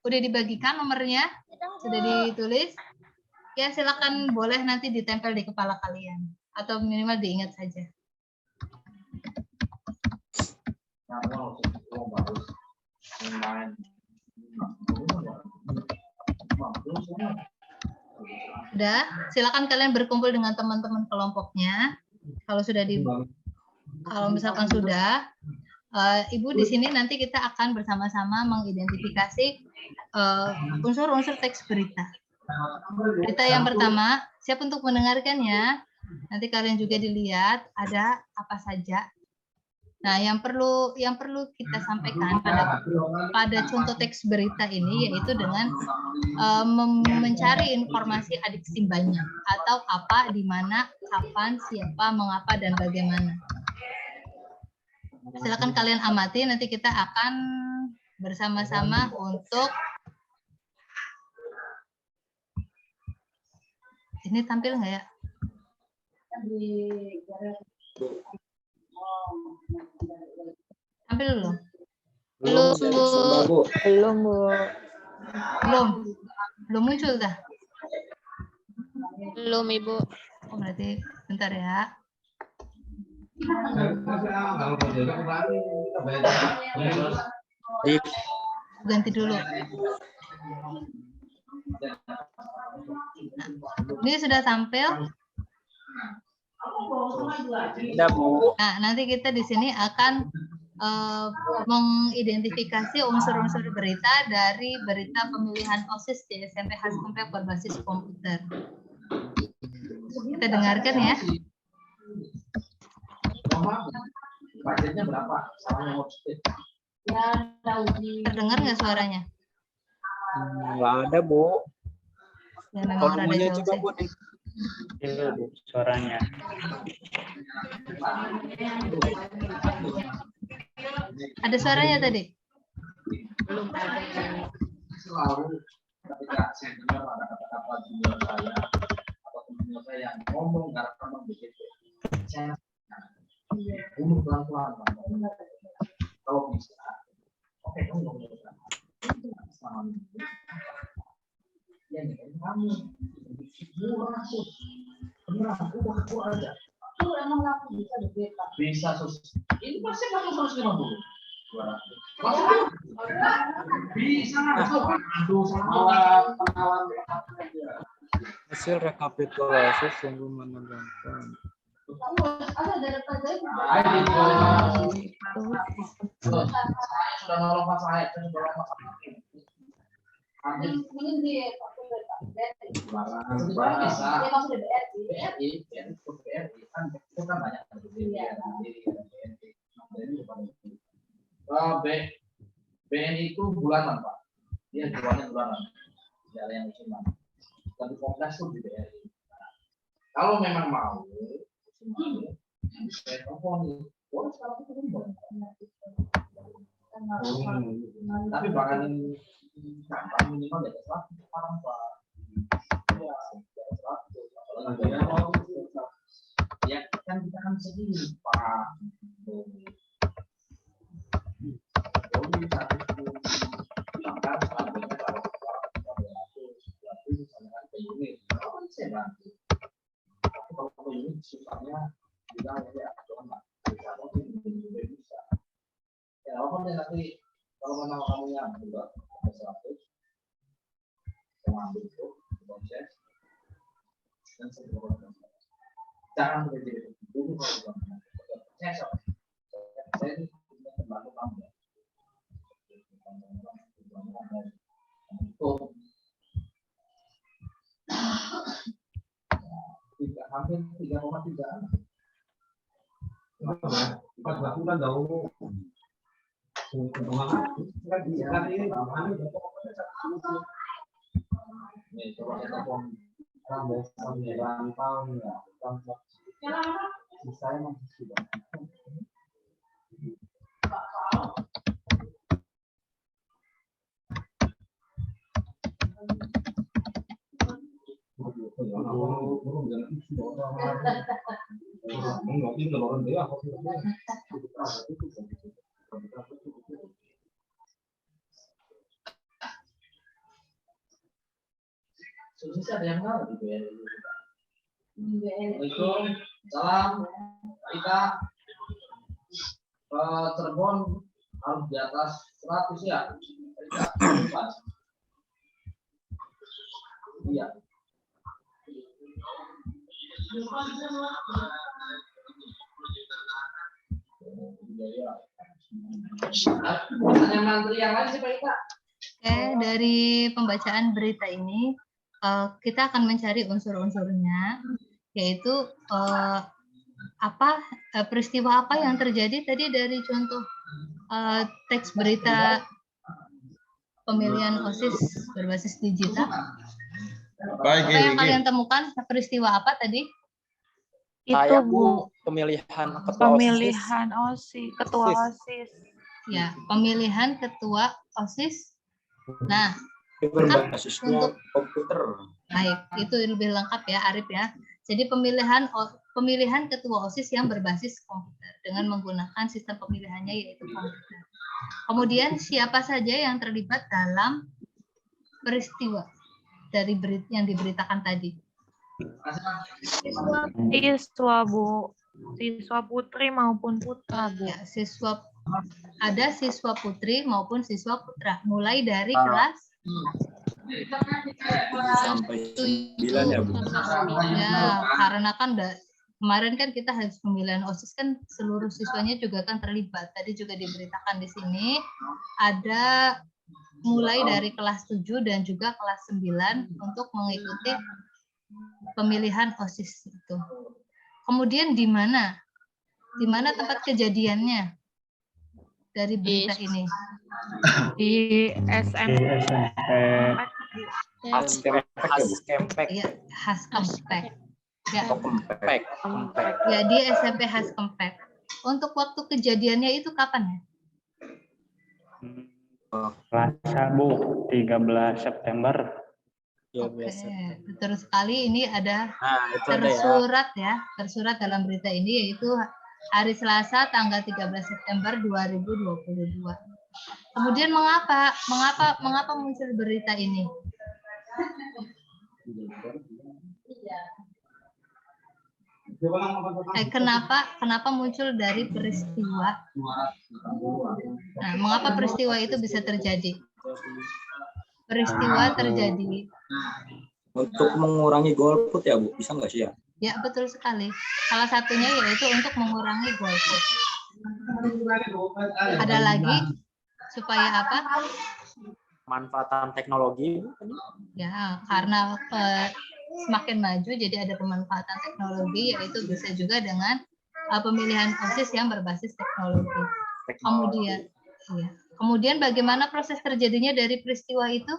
Udah dibagikan nomornya? Sudah ditulis? Ya, silakan boleh nanti ditempel di kepala kalian atau minimal diingat saja. Udah, silakan kalian berkumpul dengan teman-teman kelompoknya. Kalau misalkan sudah, Ibu di sini nanti kita akan bersama-sama mengidentifikasi unsur-unsur teks berita. Berita yang pertama, siap untuk mendengarkannya. Nanti kalian juga dilihat ada apa saja. Nah, yang perlu kita sampaikan pada contoh teks berita ini yaitu dengan mencari informasi adik timbanya atau apa, di mana, kapan, siapa, mengapa, dan bagaimana. Silakan kalian amati, nanti kita akan bersama-sama untuk ini tampil nggak ya? Tampil belum? Belum, Bu. Belum muncul dah? Belum, Ibu. Oh, berarti bentar ya. Ganti dulu. Nah, ini sudah tampil. Nah, nanti kita di sini akan mengidentifikasi unsur-unsur berita dari berita pemilihan OSIS di SMP Haskomplek berbasis komputer. Kita dengarkan ya. Budgetnya berapa? Terdengar nggak suaranya? Nggak ada, Bu. Ya, memang rada jauh sih. Itu Bu suaranya. Ada suaranya tadi? Belum ada. Selalu ketika saya dengar ada kata-kata junior saya atau junior saya yang ngomong nggak pernah begitu, saya bunuh pelan-pelan. Kalau bisa, oke kamu ngomong selama ini. Ya nih kamu murah sus, beneran udah aku aja. Aku emang aku bisa dibeta. Bisa sus. Ini pasti kamu 150. 200. Bisa nggak? Aduh, sama pengawan. Hasil rekapitulasi sungguh menegangkan. Saya sudah nolong Mas Said, saya sudah nolong Mas Said. Itu kan banyak. BNI itu bulanan Pak, dia jualnya bulanan, tidak ada yang musiman. Dan di Kongres itu di BRI. Kalau memang mau, saya telepon, boleh sekarang itu boleh. Tapi bahkan minimal di atas 100 sekarang Pak. Ya, di atas 100. Ya kan kita kan segini Pak. Kalau memang kamu yang juga ada 100, mengambil itu proses dan segera jangan terjadi dulu kalau saya ini membantu kamu ya. Hampir 3,3. Pas bulan jauh. Nih, coba kita pon sampai 9 tahun ya. Saya masih sudah. Susah ada yang tahu di BRI. Assalamualaikum, salam, kita Cirebon harus di atas 100 ya. Iya. Menteri yang lain sih Pak Ika. Oke, dari pembacaan berita ini kita akan mencari unsur-unsurnya, yaitu peristiwa apa yang terjadi tadi dari contoh teks berita pemilihan OSIS berbasis digital. Baik, Apa yang kalian temukan? Peristiwa apa tadi? Itu Bu, pemilihan ketua OSIS. Ya, pemilihan ketua OSIS. Nah, berbasis untuk komputer. baik, itu lebih lengkap ya Arif ya. Jadi pemilihan ketua OSIS yang berbasis komputer dengan menggunakan sistem pemilihannya yaitu komputer. Kemudian siapa saja yang terlibat dalam peristiwa dari yang diberitakan tadi? Siswa Bu, siswa putri maupun putra Bu. Ya, ada siswa putri maupun siswa putra, mulai dari kelas sampai 9 ya Bu. Ya, karena kan kemarin kan kita habis pemilihan OSIS kan seluruh siswanya juga kan terlibat. Tadi juga diberitakan di sini ada mulai dari kelas 7 dan juga kelas 9 untuk mengikuti pemilihan OSIS itu. Kemudian di mana? Di mana tempat kejadiannya dari berita ini? Di SMP. Haskempek. Iya, Haskempek. Ya, atau Kempek. ya di SMP Has Kempek. Untuk waktu kejadiannya itu kapan ya? Selasa Bu, 13 September. Oke, betul sekali. Ini ada Nah, itu ada ya. tersurat ya, tersurat dalam berita ini yaitu hari Selasa tanggal 13 September 2022. Kemudian mengapa muncul berita ini? Kenapa muncul dari peristiwa? Nah, mengapa peristiwa itu bisa terjadi? Peristiwa terjadi Untuk mengurangi golput ya Bu, bisa nggak sih ya? ya, betul sekali. Salah satunya yaitu untuk mengurangi golput. Ada lagi supaya apa? Manfaatan teknologi. Ya, karena semakin maju jadi ada pemanfaatan teknologi, yaitu bisa juga dengan pemilihan OSIS yang berbasis teknologi. Kemudian bagaimana proses terjadinya dari peristiwa itu?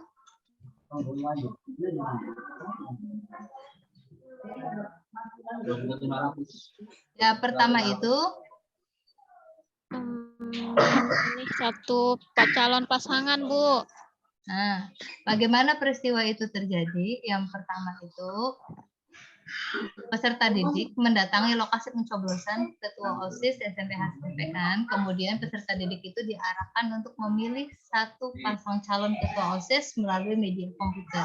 Ya, pertama itu Ini satu calon pasangan, Bu. Nah, bagaimana peristiwa itu terjadi? Yang pertama itu peserta didik mendatangi lokasi pencoblosan ketua OSIS SMP Has Kempekan. Kemudian peserta didik itu diarahkan untuk memilih satu pasang calon ketua OSIS melalui media komputer.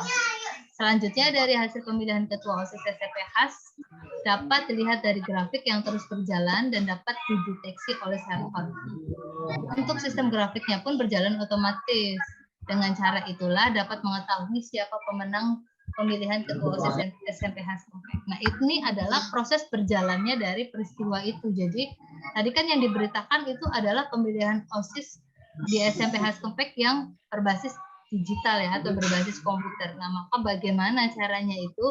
Selanjutnya dari hasil pemilihan ketua OSIS SMP Has dapat dilihat dari grafik yang terus berjalan dan dapat dideteksi oleh server. Untuk sistem grafiknya pun berjalan otomatis. Dengan cara itulah dapat mengetahui siapa pemenang pemilihan ketua OSIS SMP Has Kempek. Nah, ini adalah proses berjalannya dari peristiwa itu. Jadi, tadi kan yang diberitakan itu adalah pemilihan OSIS di SMP Has Kempek yang berbasis digital ya, atau berbasis komputer. Nah, maka bagaimana caranya itu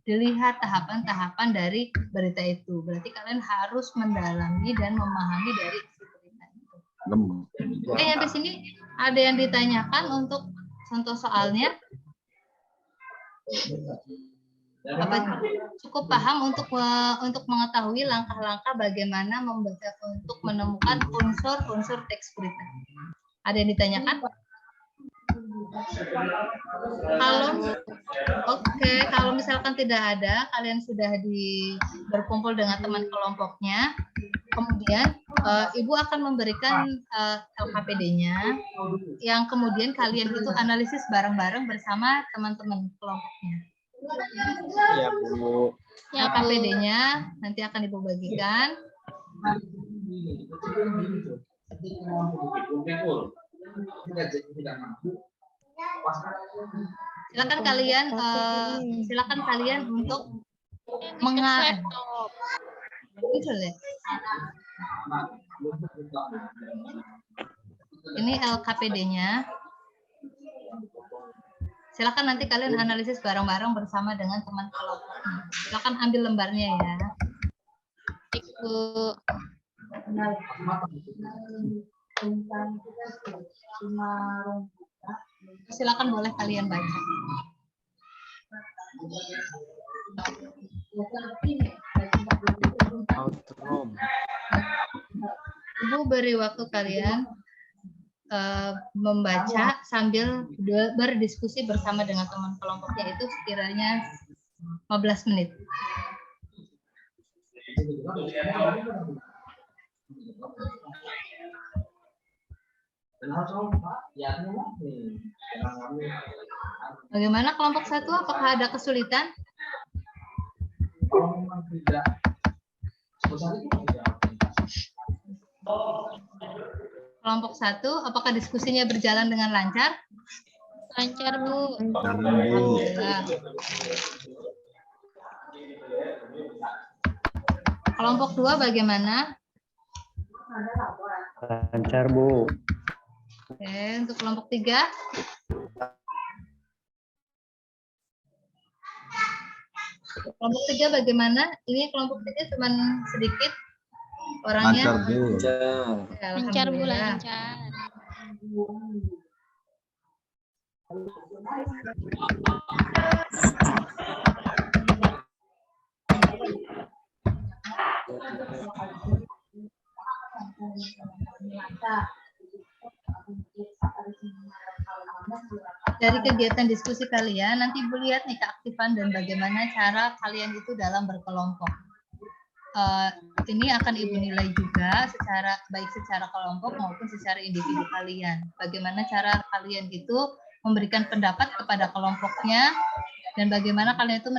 dilihat tahapan-tahapan dari berita itu. Berarti kalian harus mendalami dan memahami dari isi berita itu. Sampai sini ada yang ditanyakan untuk contoh soalnya? Apa cukup paham untuk mengetahui langkah-langkah bagaimana membaca untuk menemukan unsur-unsur teks berita? Ada yang ditanyakan? Kalau misalkan tidak ada, kalian sudah berkumpul dengan teman kelompoknya. Kemudian Ibu akan memberikan LKPD-nya, yang kemudian kalian itu analisis bareng-bareng bersama teman-teman kelompoknya. Ya Bu. LKPD-nya nanti akan Ibu bagikan. Silakan kalian untuk ini LKPD-nya. Silakan nanti kalian analisis bareng-bareng bersama dengan teman kelompoknya. Silakan ambil lembarnya ya. Ibu. Silakan boleh kalian baca. Ibu beri waktu kalian membaca sambil berdiskusi bersama dengan teman kelompoknya itu sekiranya 15 menit. Bagaimana kelompok 1? Apakah ada kesulitan? Kelompok 1, apakah diskusinya berjalan dengan lancar? Lancar, Bu. Kelompok 2 bagaimana? Lancar, Bu. Oke, untuk kelompok 3? Kelompok 3 bagaimana? Ini kelompok 3 cuma sedikit orangnya. Lancar, Bu. Lancar, Bu, lancar. Dari kegiatan diskusi kalian, nanti Ibu lihat nih keaktifan dan bagaimana cara kalian itu dalam berkelompok. Ini akan Ibu nilai juga baik secara kelompok maupun secara individu kalian. Bagaimana cara kalian itu memberikan pendapat kepada kelompoknya dan bagaimana kalian itu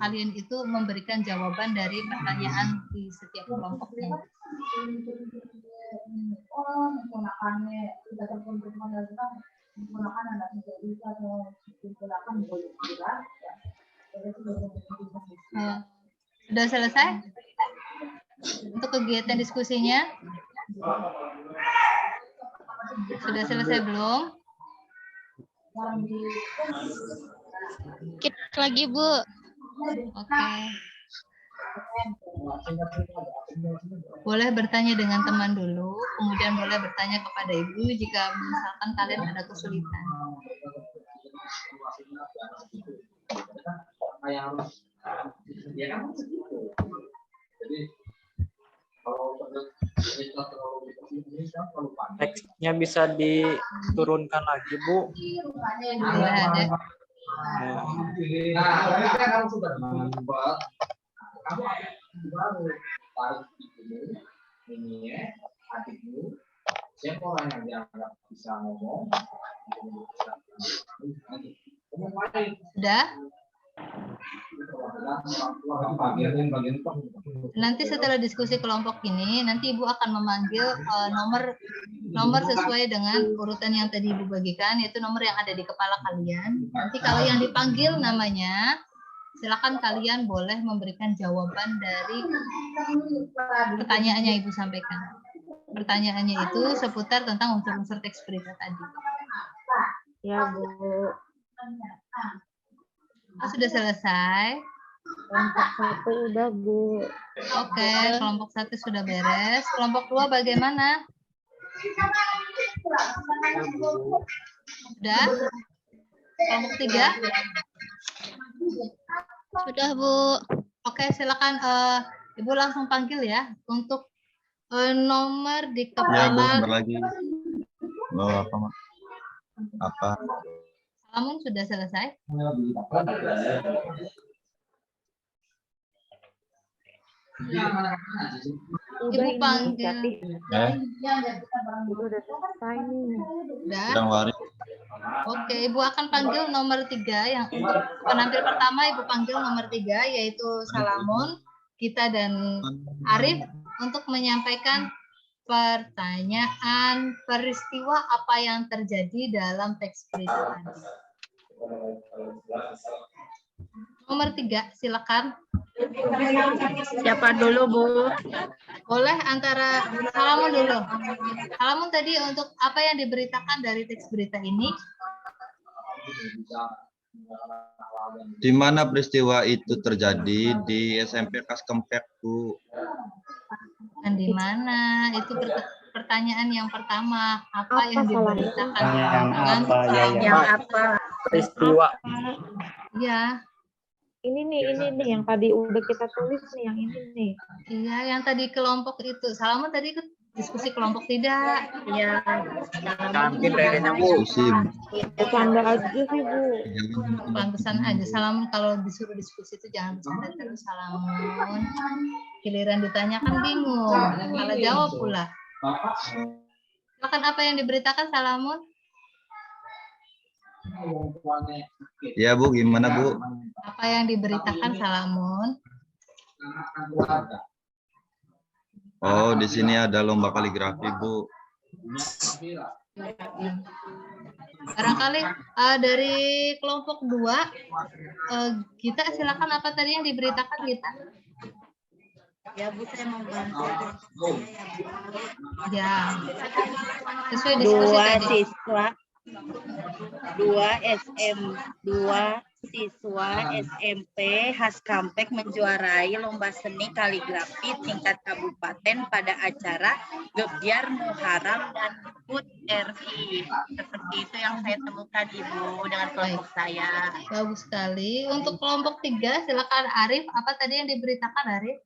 kalian itu memberikan jawaban dari pertanyaan di setiap kelompoknya. Sudah selesai untuk kegiatan diskusinya? Sudah selesai belum? Dikit lagi, Bu. Oke. Boleh bertanya dengan teman dulu, kemudian boleh bertanya kepada Ibu jika misalkan kalian ada kesulitan. Teksnya bisa diturunkan lagi, Bu. Boleh ada. Nah, kan kamu sudah membuat kamu baru tarik ini ya, adikmu, siapa orang yang dianggap bisa ngomong, Sudah? Nanti setelah diskusi kelompok ini, nanti Ibu akan memanggil nomor sesuai dengan urutan yang tadi Ibu bagikan, yaitu nomor yang ada di kepala kalian. Nanti kalau yang dipanggil namanya, silakan kalian boleh memberikan jawaban dari pertanyaannya Ibu sampaikan. Pertanyaannya itu seputar tentang unsur-unsur teks berita tadi. Ya, Bu. Sudah selesai? Kelompok 1 udah, Bu. Oke, kelompok 1 sudah beres. Kelompok 2 bagaimana? Sudah? Kelompok 3? Sudah, Bu. Oke, silakan Ibu langsung panggil ya untuk nomor di Ya, Bu, kepala. sebentar lagi. Oh, apa, Mak? Apa? Salamun sudah selesai? Ibu panggil. Udah selesai nih. Sudah? Yang waris. Oke, Ibu akan panggil nomor 3 yang untuk penampil pertama Ibu panggil nomor 3 yaitu Salamun, Gita dan Arif untuk menyampaikan pertanyaan peristiwa apa yang terjadi dalam teks berita tadi. Nomor 3, silakan. Siapa dulu, Bu? Boleh antara Salamun dulu. Salamun tadi untuk apa yang diberitakan dari teks berita ini? Di mana peristiwa itu terjadi? Di SMP Kaskempek, Bu. Dan di mana? Itu pertanyaan yang pertama. Apa yang diberitakan? Yang apa ya? Yang apa? Peristiwa. Ya. Ini nih yang tadi udah kita tulis nih, yang ini nih. Iya, yang tadi kelompok itu. Salamun tadi ikut diskusi kelompok tidak? Iya. Cantik rerennya, Bu. Bercanda aja sih, Bu. Pantesan aja. Salamun kalau disuruh diskusi itu jangan bercanda terus, Salamun. Giliran ditanya kan bingung. Salah jawab pula. Silakan apa yang diberitakan, Salamun? Ya, Bu, gimana, Bu? Apa yang diberitakan, Salamun? Oh, di sini ada lomba kaligrafi, Bu. Barangkali dari kelompok 2, Gita silakan apa tadi yang diberitakan, Gita? Ya, Bu, saya mau bantu. Ya, sesuai diskusi tadi. Dua siswa SMP Haskampek menjuarai lomba seni kaligrafi tingkat kabupaten pada acara Gebyar Muharram dan HUT RI. Seperti itu yang saya temukan, Ibu, dengan kelompok saya. Bagus sekali. Untuk kelompok 3, silakan Arif. Apa tadi yang diberitakan, Arif?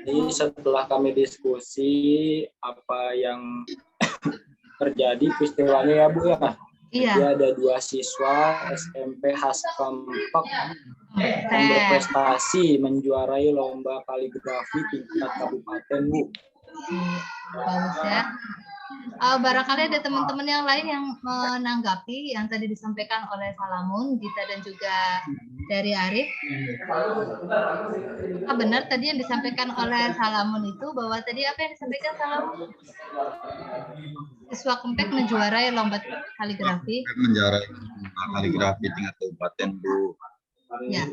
Jadi setelah kami diskusi apa yang terjadi peristiwanya ya Bu ya. Iya. Jadi ada 2 siswa SMP Haskampak yang berprestasi menjuarai lomba kaligrafi tingkat kabupaten Bu. Bagus ya. Barangkali ada teman-teman yang lain yang menanggapi yang tadi disampaikan oleh Salamun, Gita dan juga dari Arif. Benar tadi yang disampaikan oleh Salamun itu bahwa tadi apa yang disampaikan Salamun? Siswa Kempek menjuarai lomba kaligrafi. Menjuarai lomba kaligrafi tingkat kabupaten Bu. Ya.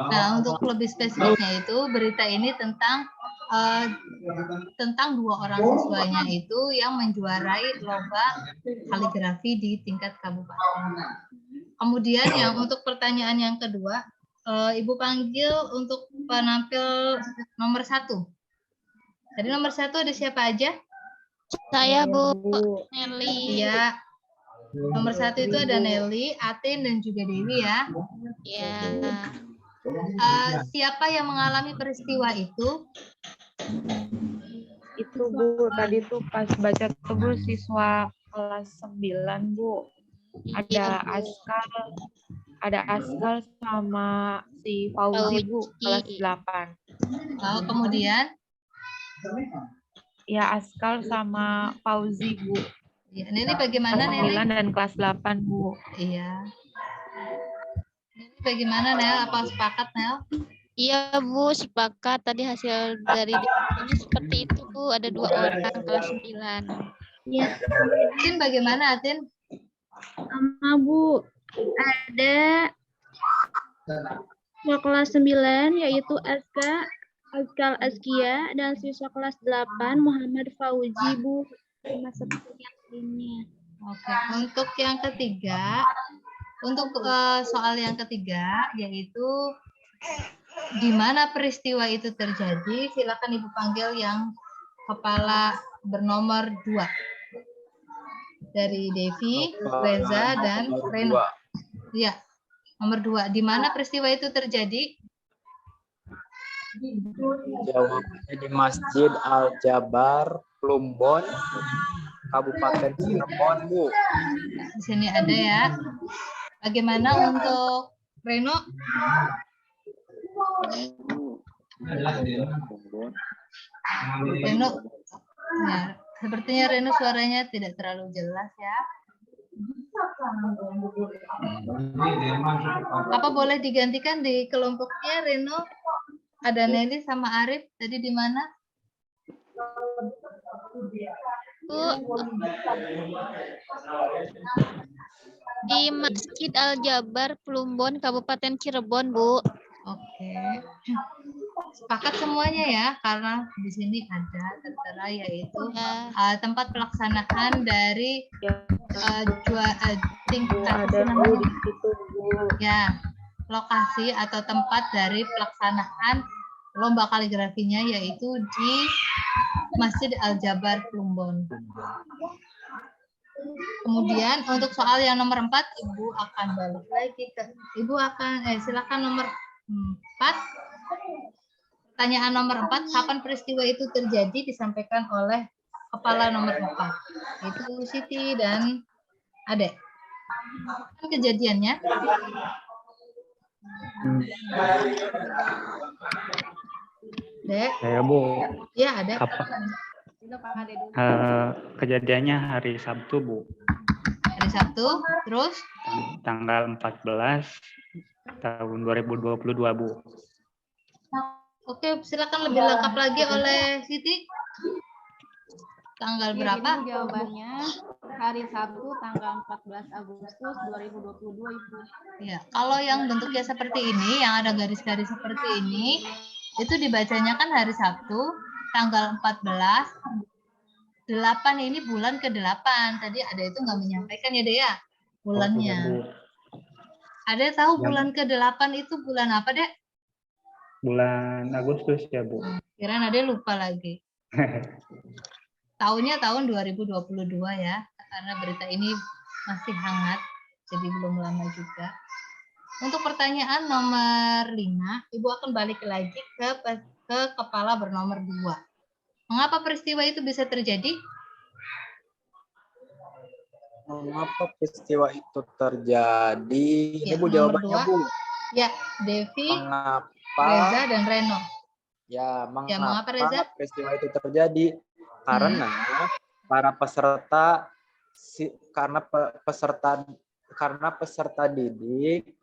Nah, untuk lebih spesifiknya itu berita ini tentang 2 orang siswanya itu yang menjuarai lomba kaligrafi di tingkat kabupaten. Kemudian yang untuk pertanyaan yang kedua, Ibu panggil untuk penampil nomor 1. Tadi nomor 1 ada siapa aja? Saya Bu Nelly. Iya. Nomor 1 itu ada Nelly, Atin dan juga Dewi ya. Ya. Siapa yang mengalami peristiwa itu? Itu Bu, tadi tuh pas baca tuh Bu, siswa kelas 9 Bu. Ada Askal sama si Fauzi Bu, kelas 8. Kemudian? Ya, Askal sama Fauzi Bu. Ya, Nelly bagaimana Nelly? Kelas 9 dan kelas 8 Bu. Iya. Nelly bagaimana Nel? Apa sepakat Nel? Iya Bu, sepakat. Tadi hasil dari ini seperti itu Bu, ada 2 orang kelas 9. Iya. Atin bagaimana Atin? Sama Bu, ada siswa kelas 9 yaitu Askal Azkia dan siswa kelas 8 Muhammad Fauzi Bu. Sama seperti yang lainnya. Oke, untuk yang ketiga, untuk soal yang ketiga yaitu di mana peristiwa itu terjadi, silakan Ibu panggil yang kepala bernomor 2. Dari Devi, Reza, dan Reno. Iya, nomor 2. Di mana peristiwa itu terjadi? Jawabannya di Masjid Al-Jabar, Plumbon, Kabupaten Cirebon, Bu. Di sini ada ya. Bagaimana untuk Reno? Reno, ya, sepertinya Reno suaranya tidak terlalu jelas ya. Apa boleh digantikan di kelompoknya Reno? Ada Nelly sama Arif. Tadi di mana? Di Masjid Al-Jabar, Plumbon, Kabupaten Cirebon, Bu. Oke. Sepakat semuanya ya, karena di sini ada tertera yaitu tempat pelaksanaan dari tingkat ya, lokasi atau tempat dari pelaksanaan lomba kaligrafinya yaitu di Masjid Al-Jabar Plumbon. Kemudian untuk soal yang nomor 4, Ibu akan balik lagi ke silakan nomor 4. Pertanyaan nomor 4, kapan peristiwa itu terjadi disampaikan oleh kepala nomor 4. Itu Siti dan Ade. Kejadiannya Dek. Saya Bu. Ya, ada. Kejadiannya hari Sabtu Bu. Hari Sabtu, terus? Tanggal 14 tahun 2022 Bu. Oke, silakan lebih lengkap lagi oleh Siti. Tanggal berapa? Jawabannya hari Sabtu tanggal 14 Agustus 2022 Ibu. Ya, kalau yang bentuknya seperti ini, yang ada garis-garis seperti ini, itu dibacanya kan hari Sabtu tanggal 14. 8 ini bulan ke-8. Tadi ada itu nggak menyampaikan ya, Dek ya? Bulannya. Ada tahu bulan ke-8 itu bulan apa, Dek? Bulan Agustus ya, Bu. Kirain ada lupa lagi. Tahunnya tahun 2022 ya, karena berita ini masih hangat, jadi belum lama juga. Untuk pertanyaan nomor 5, Ibu akan balik lagi ke ke kepala bernomor 2. Mengapa peristiwa itu bisa terjadi? Mengapa peristiwa itu terjadi? Ini Ya, Bu nomor jawabannya 2. Bu. Ya, Devi, Mengapa? Reza, dan Reno. Ya, mengapa, Reza? peristiwa itu terjadi? Karena para peserta karena peserta didik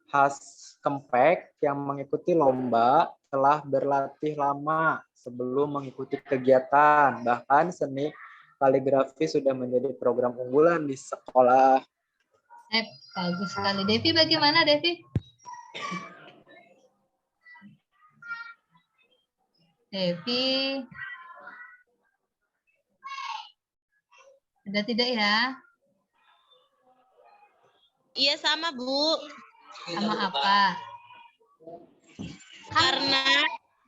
Haskempek yang mengikuti lomba telah berlatih lama sebelum mengikuti kegiatan. Bahkan seni kaligrafi sudah menjadi program unggulan di sekolah. Bagus sekali. Devi bagaimana, Devi? Devi. Sudah tidak ya? Iya sama, Bu. Sama apa? Karena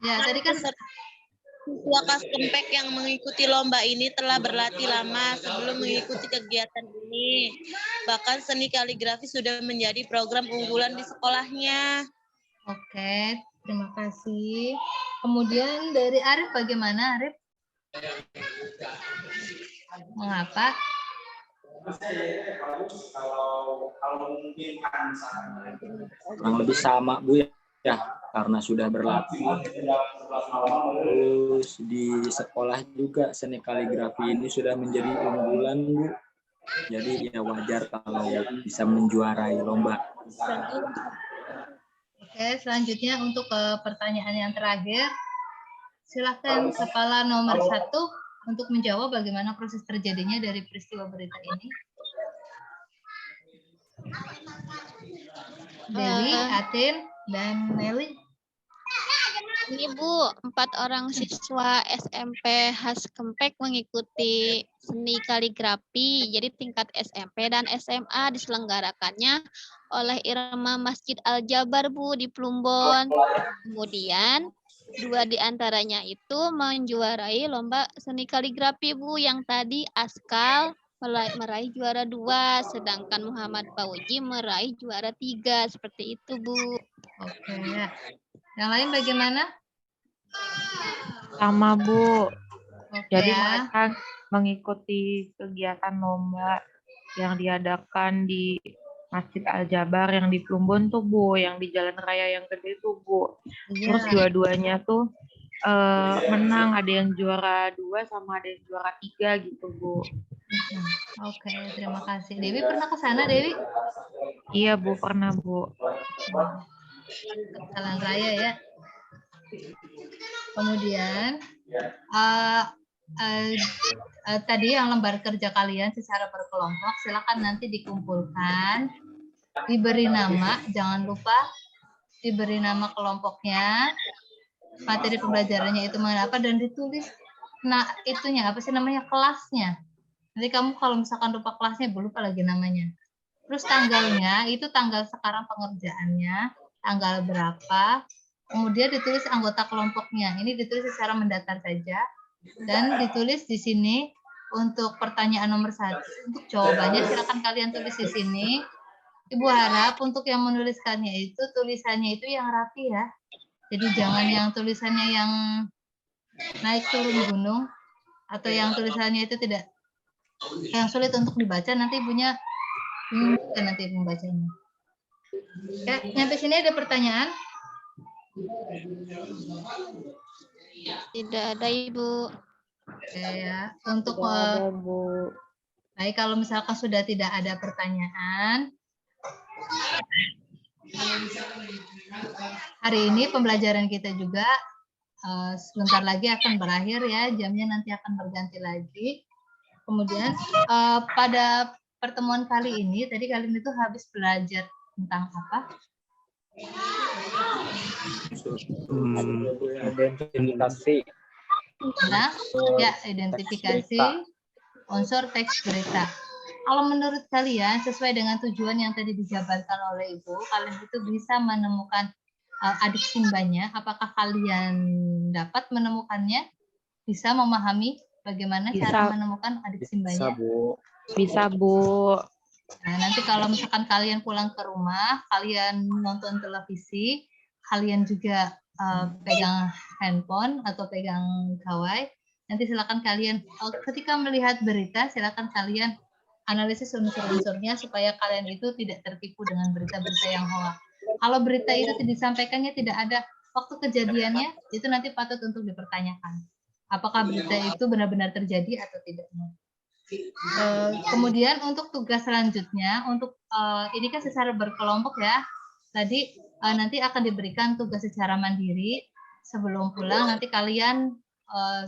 ya tadi kan siswa Haskempek yang mengikuti lomba ini telah berlatih lama sebelum mengikuti kegiatan ini. Bahkan seni kaligrafi sudah menjadi program unggulan di sekolahnya. Oke, terima kasih. Kemudian dari Arif bagaimana, Arif? Mengapa? Kurang lebih sama Bu ya, karena sudah berlatih. Terus di sekolah juga seni kaligrafi ini sudah menjadi unggulan Bu. Jadi ya wajar kalau bisa menjuarai lomba. Oke, selanjutnya untuk pertanyaan yang terakhir. Silakan kepala nomor 1 untuk menjawab bagaimana proses terjadinya dari peristiwa berita ini. Dewi, Atin, dan Nelly. Ini Bu, 4 orang siswa SMP Haskempek mengikuti seni kaligrafi. Jadi tingkat SMP dan SMA diselenggarakannya oleh Irma Masjid Al-Jabar Bu di Plumbon. Kemudian 2 diantaranya itu menjuarai lomba seni kaligrafi Bu, yang tadi Askal meraih juara 2, sedangkan Muhammad Fauji meraih juara 3. Seperti itu Bu. Oke ya. Yang lain bagaimana? Sama Bu. Oke, Jadi ya. mereka mengikuti kegiatan lomba yang diadakan di Masjid Al-Jabar yang di Plumbon tuh Bu, yang di Jalan Raya yang gede tuh Bu. Terus dua-duanya tuh menang, ada yang juara 2 sama ada yang juara 3 gitu Bu. Oke, terima kasih. Dewi pernah ke sana, Dewi? Iya Bu, pernah Bu. Jalan Raya ya. Kemudian tadi yang lembar kerja kalian secara berkelompok silakan nanti dikumpulkan, diberi nama, jangan lupa diberi nama kelompoknya, materi pembelajarannya itu mengapa, dan ditulis itunya apa sih namanya, kelasnya. Nanti kamu kalau misalkan lupa kelasnya, lupa lagi namanya. Terus tanggalnya itu tanggal sekarang pengerjaannya, tanggal berapa. Kemudian ditulis anggota kelompoknya. Ini ditulis secara mendatar saja. Dan ditulis di sini untuk pertanyaan nomor 1. Untuk jawabannya silakan kalian tulis di sini. Ibu harap untuk yang menuliskannya itu, tulisannya itu yang rapi ya. Jadi jangan yang tulisannya yang naik turun gunung. Atau yang tulisannya itu tidak, yang sulit untuk dibaca, nanti ibunya bingung nanti membacanya. Ya, nyampe sini ada pertanyaan? Tidak ada Ibu. Oke ya, untuk ada, Bu. baik, kalau misalkan sudah tidak ada pertanyaan, hari ini pembelajaran kita juga sebentar lagi akan berakhir ya, jamnya nanti akan berganti lagi. Kemudian pada pertemuan kali ini, tadi kalian itu habis belajar tentang apa? Identifikasi. Nah, ya, identifikasi unsur teks berita. Kalau menurut kalian, sesuai dengan tujuan yang tadi dijabarkan oleh Ibu, kalian itu bisa menemukan adik simbanya. Apakah kalian dapat menemukannya? Bisa memahami bagaimana cara menemukan adik simbanya? Bisa, Bu. Bisa, Bu. Nah, nanti kalau misalkan kalian pulang ke rumah, kalian nonton televisi, kalian juga pegang handphone atau pegang gawai. Nanti silakan kalian ketika melihat berita, silakan kalian analisis unsur-unsurnya supaya kalian itu tidak tertipu dengan berita-berita yang hoax. Kalau berita itu disampaikannya tidak ada waktu kejadiannya, itu nanti patut untuk dipertanyakan. Apakah berita itu benar-benar terjadi atau tidaknya. Kemudian untuk tugas selanjutnya, untuk ini kan secara berkelompok ya. Tadi nanti akan diberikan tugas secara mandiri. Sebelum pulang nanti kalian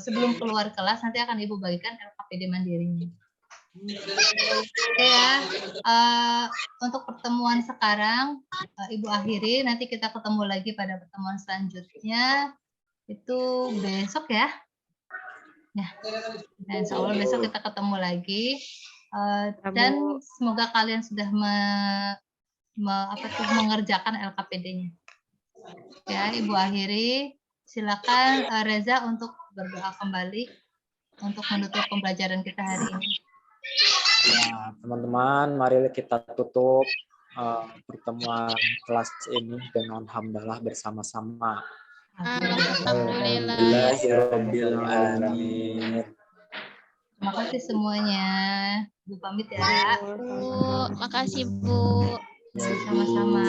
sebelum keluar kelas nanti akan Ibu bagikan LKPD mandirinya. Oke ya, untuk pertemuan sekarang Ibu akhiri, nanti kita ketemu lagi pada pertemuan selanjutnya itu besok ya. Ya, dan insya Allah besok kita ketemu lagi dan semoga kalian sudah mengerjakan LKPD-nya. Ya, Ibu akhiri. Silakan Reza untuk berdoa kembali untuk menutup pembelajaran kita hari ini. Ya, teman-teman, mari kita tutup pertemuan kelas ini dengan hamdalah bersama-sama. Alhamdulillahirobbilalamin. Terima kasih semuanya. Bu pamit ya. Bu, makasih Bu. Sama-sama.